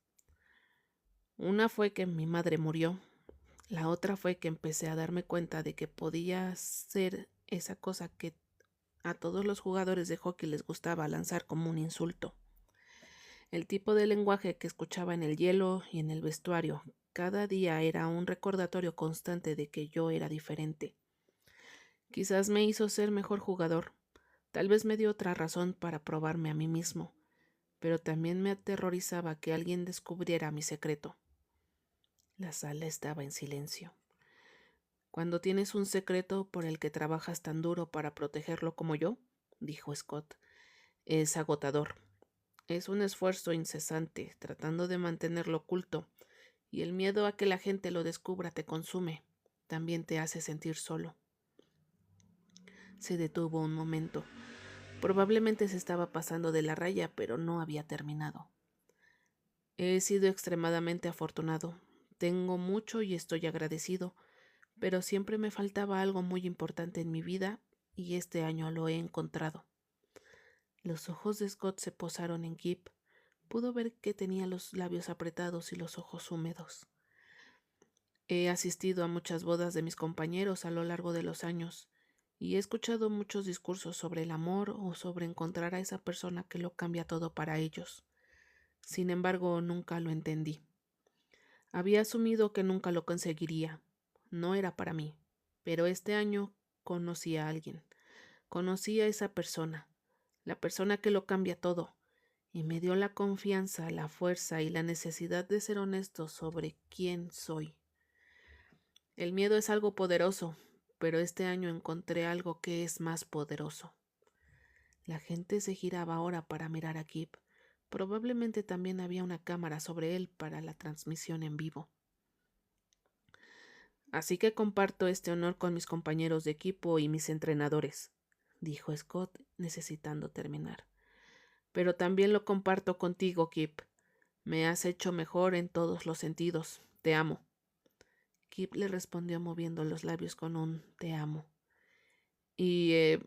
Una fue que mi madre murió, la otra fue que empecé a darme cuenta de que podía ser esa cosa que a todos los jugadores de hockey les gustaba lanzar como un insulto. El tipo de lenguaje que escuchaba en el hielo y en el vestuario cada día era un recordatorio constante de que yo era diferente. Quizás me hizo ser mejor jugador, tal vez me dio otra razón para probarme a mí mismo, pero también me aterrorizaba que alguien descubriera mi secreto. La sala estaba en silencio. Cuando tienes un secreto por el que trabajas tan duro para protegerlo como yo, dijo Scott, es agotador. Es un esfuerzo incesante, tratando de mantenerlo oculto, y el miedo a que la gente lo descubra te consume. También te hace sentir solo. Se detuvo un momento. Probablemente se estaba pasando de la raya, pero no había terminado. He sido extremadamente afortunado. Tengo mucho y estoy agradecido, pero siempre me faltaba algo muy importante en mi vida y este año lo he encontrado. Los ojos de Scott se posaron en Kip. Pudo ver que tenía los labios apretados y los ojos húmedos. He asistido a muchas bodas de mis compañeros a lo largo de los años y he escuchado muchos discursos sobre el amor o sobre encontrar a esa persona que lo cambia todo para ellos. Sin embargo, nunca lo entendí. Había asumido que nunca lo conseguiría. No era para mí. Pero este año conocí a alguien. Conocí a esa persona, la persona que lo cambia todo, y me dio la confianza, la fuerza y la necesidad de ser honesto sobre quién soy. El miedo es algo poderoso, pero este año encontré algo que es más poderoso. La gente se giraba ahora para mirar a Kip. Probablemente también había una cámara sobre él para la transmisión en vivo. Así que comparto este honor con mis compañeros de equipo y mis entrenadores, dijo Scott, necesitando terminar. Pero también lo comparto contigo, Kip. Me has hecho mejor en todos los sentidos. Te amo. Kip le respondió moviendo los labios con un te amo. Y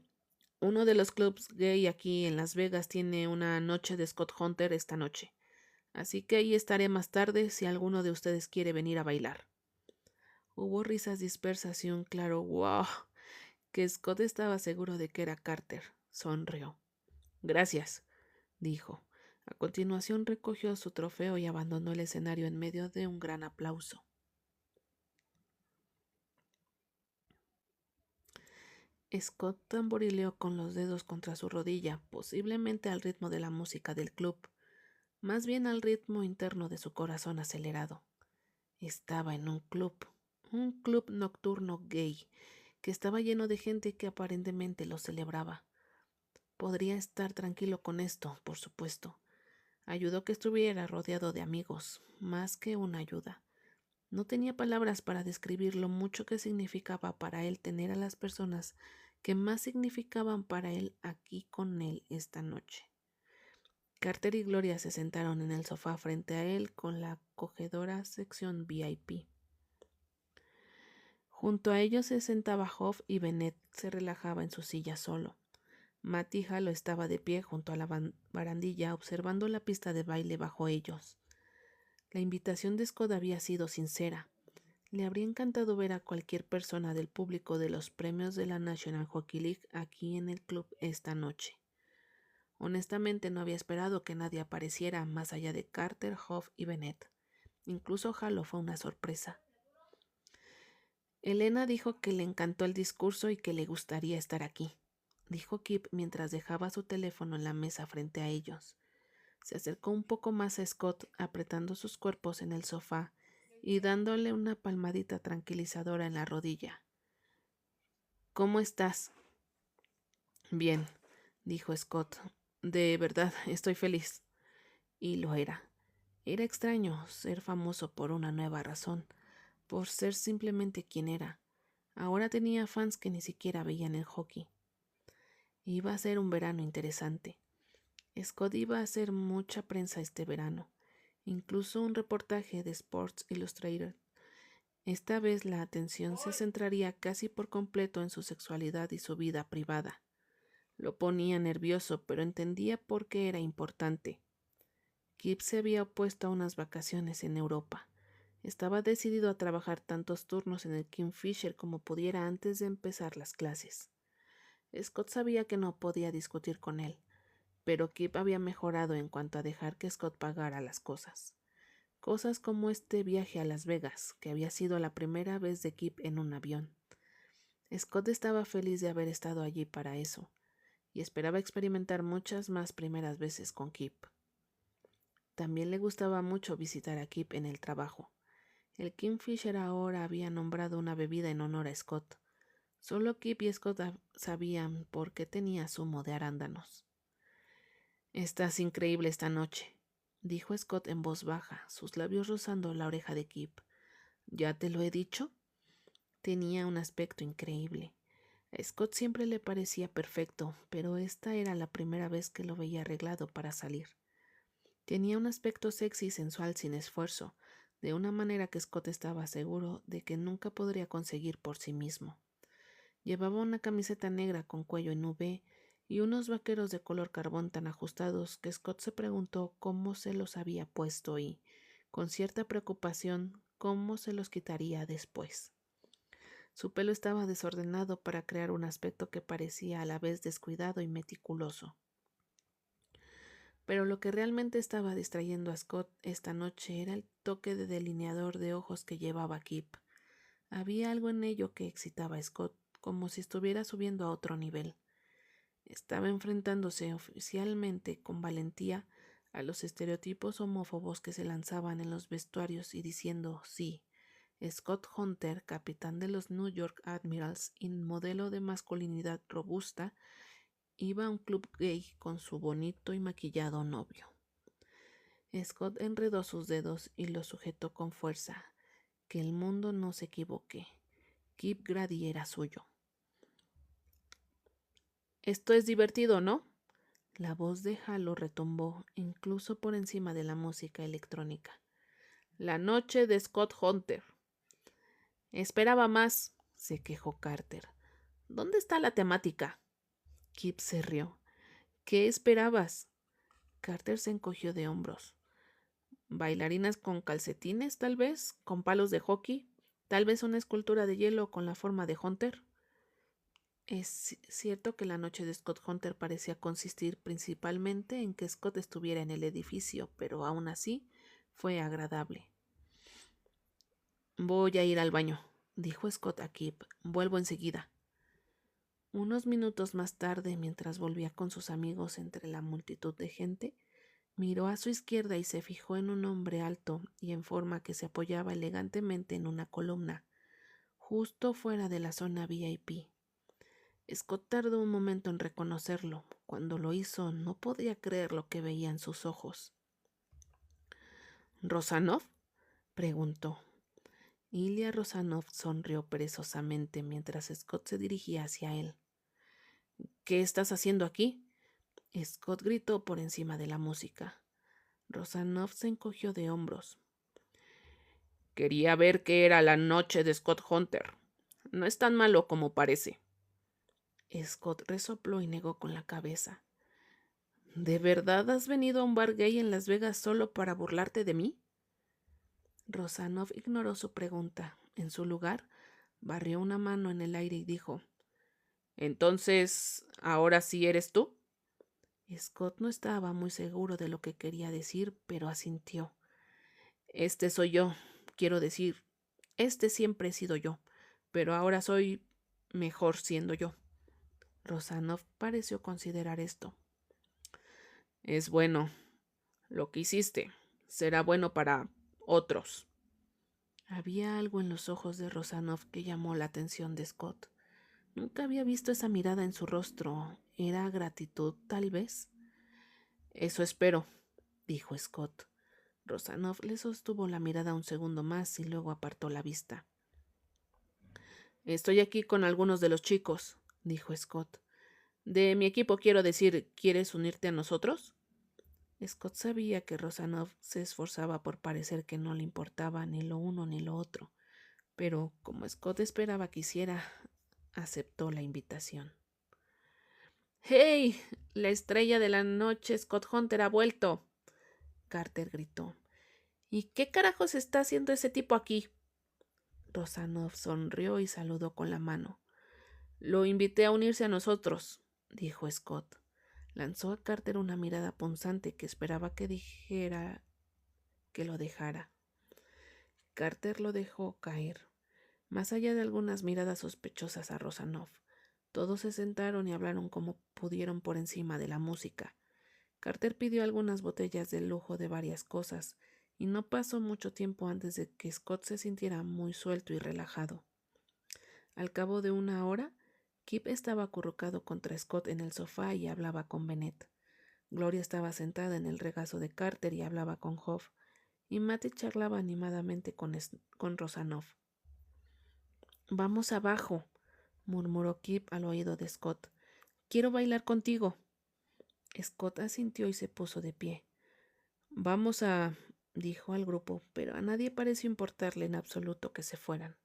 uno de los clubs gay aquí en Las Vegas tiene una noche de Scott Hunter esta noche. Así que ahí estaré más tarde si alguno de ustedes quiere venir a bailar. Hubo risas dispersas y un claro wow que Scott estaba seguro de que era Carter. Sonrió. Gracias, dijo. A continuación recogió su trofeo y abandonó el escenario en medio de un gran aplauso. Scott tamborileó con los dedos contra su rodilla, posiblemente al ritmo de la música del club, más bien al ritmo interno de su corazón acelerado. Estaba en un club nocturno gay, que estaba lleno de gente que aparentemente lo celebraba. Podría estar tranquilo con esto, por supuesto. Ayudó que estuviera rodeado de amigos, más que una ayuda. No tenía palabras para describir lo mucho que significaba para él tener a las personas que más significaban para él aquí con él esta noche. Carter y Gloria se sentaron en el sofá frente a él con la acogedora sección VIP. Junto a ellos se sentaba Hoff y Bennett se relajaba en su silla solo. Matt y Halo estaba de pie junto a la barandilla observando la pista de baile bajo ellos. La invitación de Scott había sido sincera. Le habría encantado ver a cualquier persona del público de los premios de la National Hockey League aquí en el club esta noche. Honestamente no había esperado que nadie apareciera más allá de Carter, Hoff y Bennett. Incluso Halo fue una sorpresa. Elena dijo que le encantó el discurso y que le gustaría estar aquí, dijo Kip mientras dejaba su teléfono en la mesa frente a ellos. Se acercó un poco más a Scott, apretando sus cuerpos en el sofá y dándole una palmadita tranquilizadora en la rodilla. ¿Cómo estás? Bien, dijo Scott. De verdad, estoy feliz. Y lo era. Era extraño ser famoso por una nueva razón, por ser simplemente quien era. Ahora tenía fans que ni siquiera veían el hockey. Iba a ser un verano interesante. Scott iba a hacer mucha prensa este verano, incluso un reportaje de Sports Illustrated. Esta vez la atención se centraría casi por completo en su sexualidad y su vida privada. Lo ponía nervioso, pero entendía por qué era importante. Kip se había opuesto a unas vacaciones en Europa. Estaba decidido a trabajar tantos turnos en el Kingfisher como pudiera antes de empezar las clases. Scott sabía que no podía discutir con él, pero Kip había mejorado en cuanto a dejar que Scott pagara las cosas. Cosas como este viaje a Las Vegas, que había sido la primera vez de Kip en un avión. Scott estaba feliz de haber estado allí para eso, y esperaba experimentar muchas más primeras veces con Kip. También le gustaba mucho visitar a Kip en el trabajo. El Kingfisher ahora había nombrado una bebida en honor a Scott. Solo Kip y Scott sabían por qué tenía zumo de arándanos. Estás increíble esta noche, dijo Scott en voz baja, sus labios rozando la oreja de Kip. ¿Ya te lo he dicho? Tenía un aspecto increíble. A Scott siempre le parecía perfecto, pero esta era la primera vez que lo veía arreglado para salir. Tenía un aspecto sexy y sensual sin esfuerzo, de una manera que Scott estaba seguro de que nunca podría conseguir por sí mismo. Llevaba una camiseta negra con cuello en V y unos vaqueros de color carbón tan ajustados que Scott se preguntó cómo se los había puesto y, con cierta preocupación, cómo se los quitaría después. Su pelo estaba desordenado para crear un aspecto que parecía a la vez descuidado y meticuloso. Pero lo que realmente estaba distrayendo a Scott esta noche era el toque de delineador de ojos que llevaba Kip. Había algo en ello que excitaba a Scott, como si estuviera subiendo a otro nivel. Estaba enfrentándose oficialmente con valentía a los estereotipos homófobos que se lanzaban en los vestuarios y diciendo sí. Scott Hunter, capitán de los New York Admirals y modelo de masculinidad robusta, iba a un club gay con su bonito y maquillado novio. Scott enredó sus dedos y los sujetó con fuerza. Que el mundo no se equivoque. Kip Grady era suyo. Esto es divertido, ¿no? La voz de Halo retumbó, incluso por encima de la música electrónica. La noche de Scott Hunter. Esperaba más, se quejó Carter. ¿Dónde está la temática? Kip se rió. ¿Qué esperabas? Carter se encogió de hombros. ¿Bailarinas con calcetines, tal vez? ¿Con palos de hockey? ¿Tal vez una escultura de hielo con la forma de Hunter? Es cierto que la noche de Scott Hunter parecía consistir principalmente en que Scott estuviera en el edificio, pero aún así fue agradable. Voy a ir al baño, dijo Scott a Kip. Vuelvo enseguida. Unos minutos más tarde, mientras volvía con sus amigos entre la multitud de gente, miró a su izquierda y se fijó en un hombre alto y en forma que se apoyaba elegantemente en una columna, justo fuera de la zona VIP. Scott tardó un momento en reconocerlo. Cuando lo hizo, no podía creer lo que veía en sus ojos. ¿Rosanov?, preguntó. Ilya Rosanov sonrió perezosamente mientras Scott se dirigía hacia él. ¿Qué estás haciendo aquí?, Scott gritó por encima de la música. Rosanov se encogió de hombros. Quería ver qué era la noche de Scott Hunter. No es tan malo como parece. Scott resopló y negó con la cabeza. ¿De verdad has venido a un bar gay en Las Vegas solo para burlarte de mí? Rosanov ignoró su pregunta. En su lugar, barrió una mano en el aire y dijo: ¿Entonces, ahora sí eres tú? Scott no estaba muy seguro de lo que quería decir, pero asintió. Este soy yo, quiero decir, este siempre he sido yo, pero ahora soy mejor siendo yo. Rosanov pareció considerar esto. Es bueno. Lo que hiciste será bueno para otros. Había algo en los ojos de Rosanov que llamó la atención de Scott. Nunca había visto esa mirada en su rostro. ¿Era gratitud, tal vez? Eso espero, dijo Scott. Rosanov le sostuvo la mirada un segundo más y luego apartó la vista. Estoy aquí con algunos de los chicos, dijo Scott. De mi equipo quiero decir, ¿quieres unirte a nosotros? Scott sabía que Rosanov se esforzaba por parecer que no le importaba ni lo uno ni lo otro, pero como Scott esperaba que hiciera, aceptó la invitación. ¡Hey! La estrella de la noche, Scott Hunter, ha vuelto, Carter gritó. ¿Y qué carajos está haciendo ese tipo aquí? Rosanov sonrió y saludó con la mano. Lo invité a unirse a nosotros, dijo Scott. Lanzó a Carter una mirada punzante que esperaba que dijera que lo dejara. Carter lo dejó caer. Más allá de algunas miradas sospechosas a Rosanov, todos se sentaron y hablaron como pudieron por encima de la música. Carter pidió algunas botellas de lujo de varias cosas, y no pasó mucho tiempo antes de que Scott se sintiera muy suelto y relajado. Al cabo de una hora, Kip estaba acurrucado contra Scott en el sofá y hablaba con Bennett. Gloria estaba sentada en el regazo de Carter y hablaba con Hoff, y Matty charlaba animadamente con Rosanov. Vamos abajo, murmuró Kip al oído de Scott. Quiero bailar contigo. Scott asintió y se puso de pie. Vamos a... dijo al grupo, pero a nadie pareció importarle en absoluto que se fueran.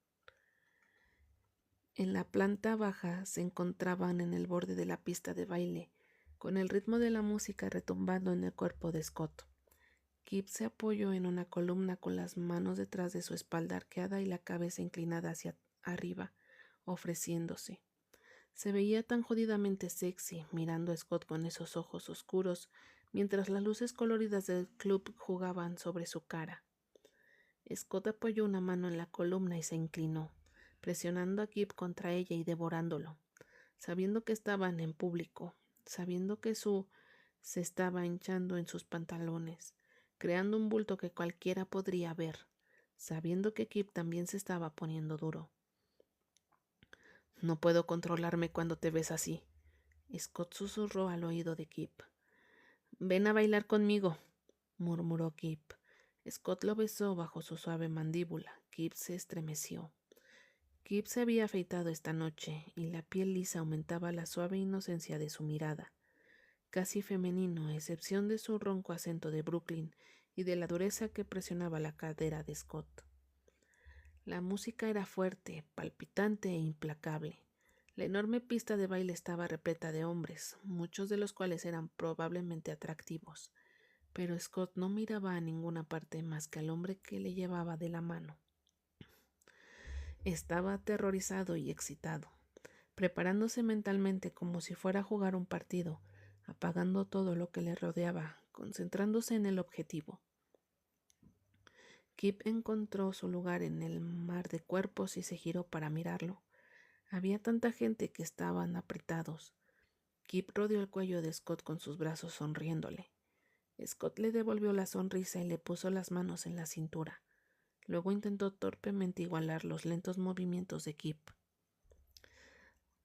En la planta baja se encontraban en el borde de la pista de baile, con el ritmo de la música retumbando en el cuerpo de Scott. Kip se apoyó en una columna con las manos detrás de su espalda arqueada y la cabeza inclinada hacia arriba, ofreciéndose. Se veía tan jodidamente sexy mirando a Scott con esos ojos oscuros, mientras las luces coloridas del club jugaban sobre su cara. Scott apoyó una mano en la columna y se inclinó, presionando a Kip contra ella y devorándolo, sabiendo que estaban en público, sabiendo que se estaba hinchando en sus pantalones, creando un bulto que cualquiera podría ver, sabiendo que Kip también se estaba poniendo duro. No puedo controlarme cuando te ves así, Scott susurró al oído de Kip. Ven a bailar conmigo, murmuró Kip. Scott lo besó bajo su suave mandíbula. Kip se estremeció. Kip se había afeitado esta noche y la piel lisa aumentaba la suave inocencia de su mirada, casi femenino, a excepción de su ronco acento de Brooklyn y de la dureza que presionaba la cadera de Scott. La música era fuerte, palpitante e implacable. La enorme pista de baile estaba repleta de hombres, muchos de los cuales eran probablemente atractivos, pero Scott no miraba a ninguna parte más que al hombre que le llevaba de la mano. Estaba aterrorizado y excitado. preparándose mentalmente como si fuera a jugar un partido, apagando todo lo que le rodeaba, concentrándose en el objetivo. Kip encontró su lugar en el mar de cuerpos y se giró para mirarlo. Había tanta gente que estaban apretados. Kip rodeó el cuello de Scott con sus brazos sonriéndole. Scott le devolvió la sonrisa y le puso las manos en la cintura. Luego intentó torpemente igualar los lentos movimientos de Kip.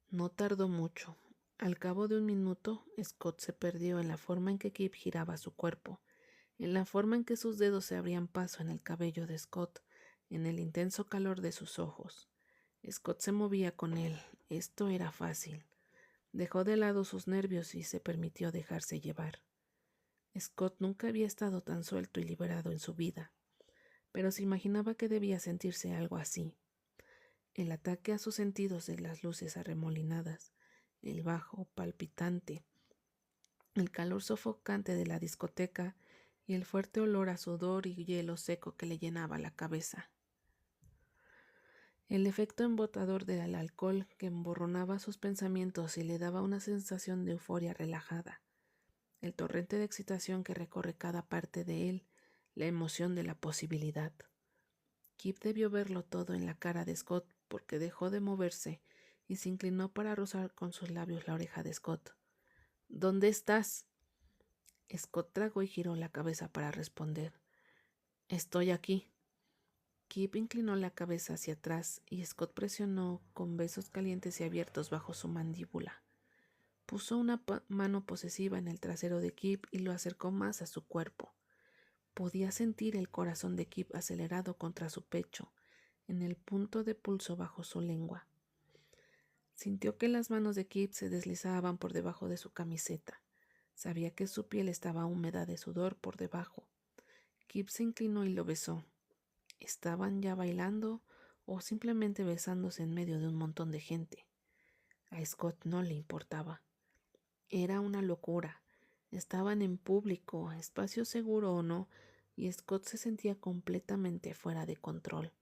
No tardó mucho. Al cabo de un minuto, Scott se perdió en la forma en que Kip giraba su cuerpo, en la forma en que sus dedos se abrían paso en el cabello de Scott, en el intenso calor de sus ojos. Scott se movía con él. Esto era fácil. Dejó de lado sus nervios y se permitió dejarse llevar. Scott nunca había estado tan suelto y liberado en su vida, pero se imaginaba que debía sentirse algo así. El ataque a sus sentidos de las luces arremolinadas, el bajo palpitante, el calor sofocante de la discoteca y el fuerte olor a sudor y hielo seco que le llenaba la cabeza. El efecto embotador del alcohol que emborronaba sus pensamientos y le daba una sensación de euforia relajada. El torrente de excitación que recorre cada parte de él, la emoción de la posibilidad. Kip debió verlo todo en la cara de Scott porque dejó de moverse y se inclinó para rozar con sus labios la oreja de Scott. ¿Dónde estás? Scott tragó y giró la cabeza para responder. Estoy aquí. Kip inclinó la cabeza hacia atrás y Scott presionó con besos calientes y abiertos bajo su mandíbula. Puso una mano posesiva en el trasero de Kip y lo acercó más a su cuerpo. Podía sentir el corazón de Kip acelerado contra su pecho, en el punto de pulso bajo su lengua. Sintió que las manos de Kip se deslizaban por debajo de su camiseta. Sabía que su piel estaba húmeda de sudor por debajo. Kip se inclinó y lo besó. ¿Estaban ya bailando o simplemente besándose en medio de un montón de gente? A Scott no le importaba. Era una locura. Estaban en público, espacio seguro o no, y Scott se sentía completamente fuera de control.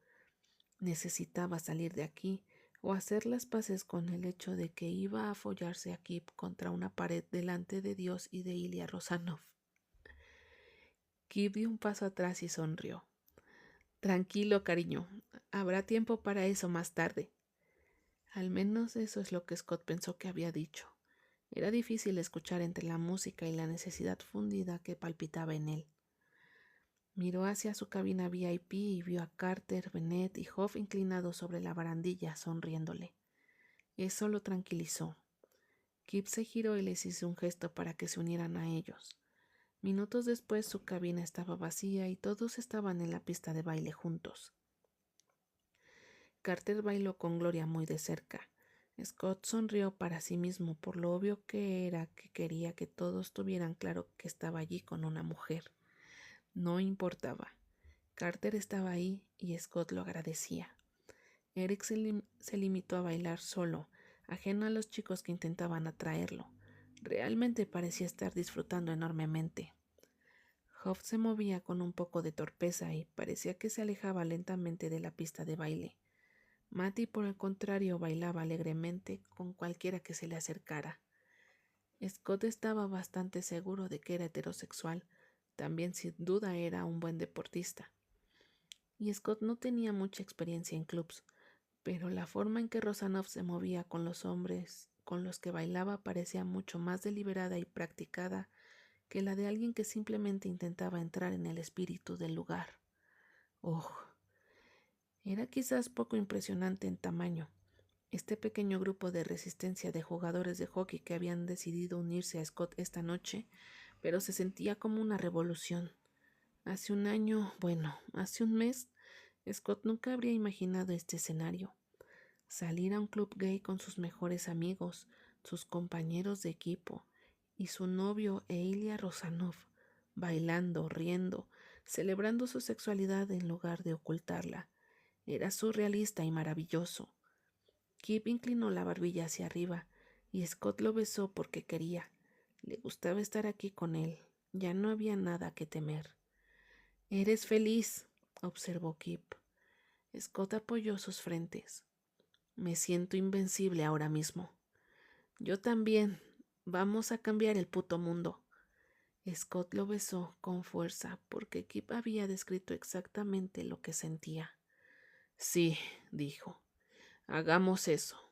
Necesitaba salir de aquí o hacer las paces con el hecho de que iba a follarse a Kip contra una pared delante de Dios y de Ilya Rosanov. Kip dio un paso atrás y sonrió. Tranquilo, cariño. Habrá tiempo para eso más tarde. Al menos eso es lo que Scott pensó que había dicho. Era difícil escuchar entre la música y la necesidad fundida que palpitaba en él. Miró hacia su cabina VIP y vio a Carter, Bennett y Hoff inclinados sobre la barandilla, sonriéndole. Eso lo tranquilizó. Kip se giró y les hizo un gesto para que se unieran a ellos. Minutos después su cabina estaba vacía y todos estaban en la pista de baile juntos. Carter bailó con Gloria muy de cerca. Scott sonrió para sí mismo por lo obvio que era que quería que todos tuvieran claro que estaba allí con una mujer. No importaba. Carter estaba ahí y Scott lo agradecía. Eric se limitó a bailar solo, ajeno a los chicos que intentaban atraerlo. Realmente parecía estar disfrutando enormemente. Hoff se movía con un poco de torpeza y parecía que se alejaba lentamente de la pista de baile. Matty, por el contrario, bailaba alegremente con cualquiera que se le acercara. Scott estaba bastante seguro de que era heterosexual. También sin duda era un buen deportista. Y Scott no tenía mucha experiencia en clubs, pero la forma en que Rosanov se movía con los hombres con los que bailaba parecía mucho más deliberada y practicada que la de alguien que simplemente intentaba entrar en el espíritu del lugar. ¡Oh! Era quizás poco impresionante en tamaño. Este pequeño grupo de resistencia de jugadores de hockey que habían decidido unirse a Scott esta noche, pero se sentía como una revolución. Hace un mes, Scott nunca habría imaginado este escenario. Salir a un club gay con sus mejores amigos, sus compañeros de equipo y su novio Ilya Rosanov, bailando, riendo, celebrando su sexualidad en lugar de ocultarla. Era surrealista y maravilloso. Kip inclinó la barbilla hacia arriba y Scott lo besó porque quería. Le gustaba estar aquí con él. Ya no había nada que temer. «Eres feliz», observó Kip. Scott apoyó sus frentes. Me siento invencible ahora mismo. Yo también. Vamos a cambiar el puto mundo. Scott lo besó con fuerza porque Kip había descrito exactamente lo que sentía. Sí, dijo. Hagamos eso.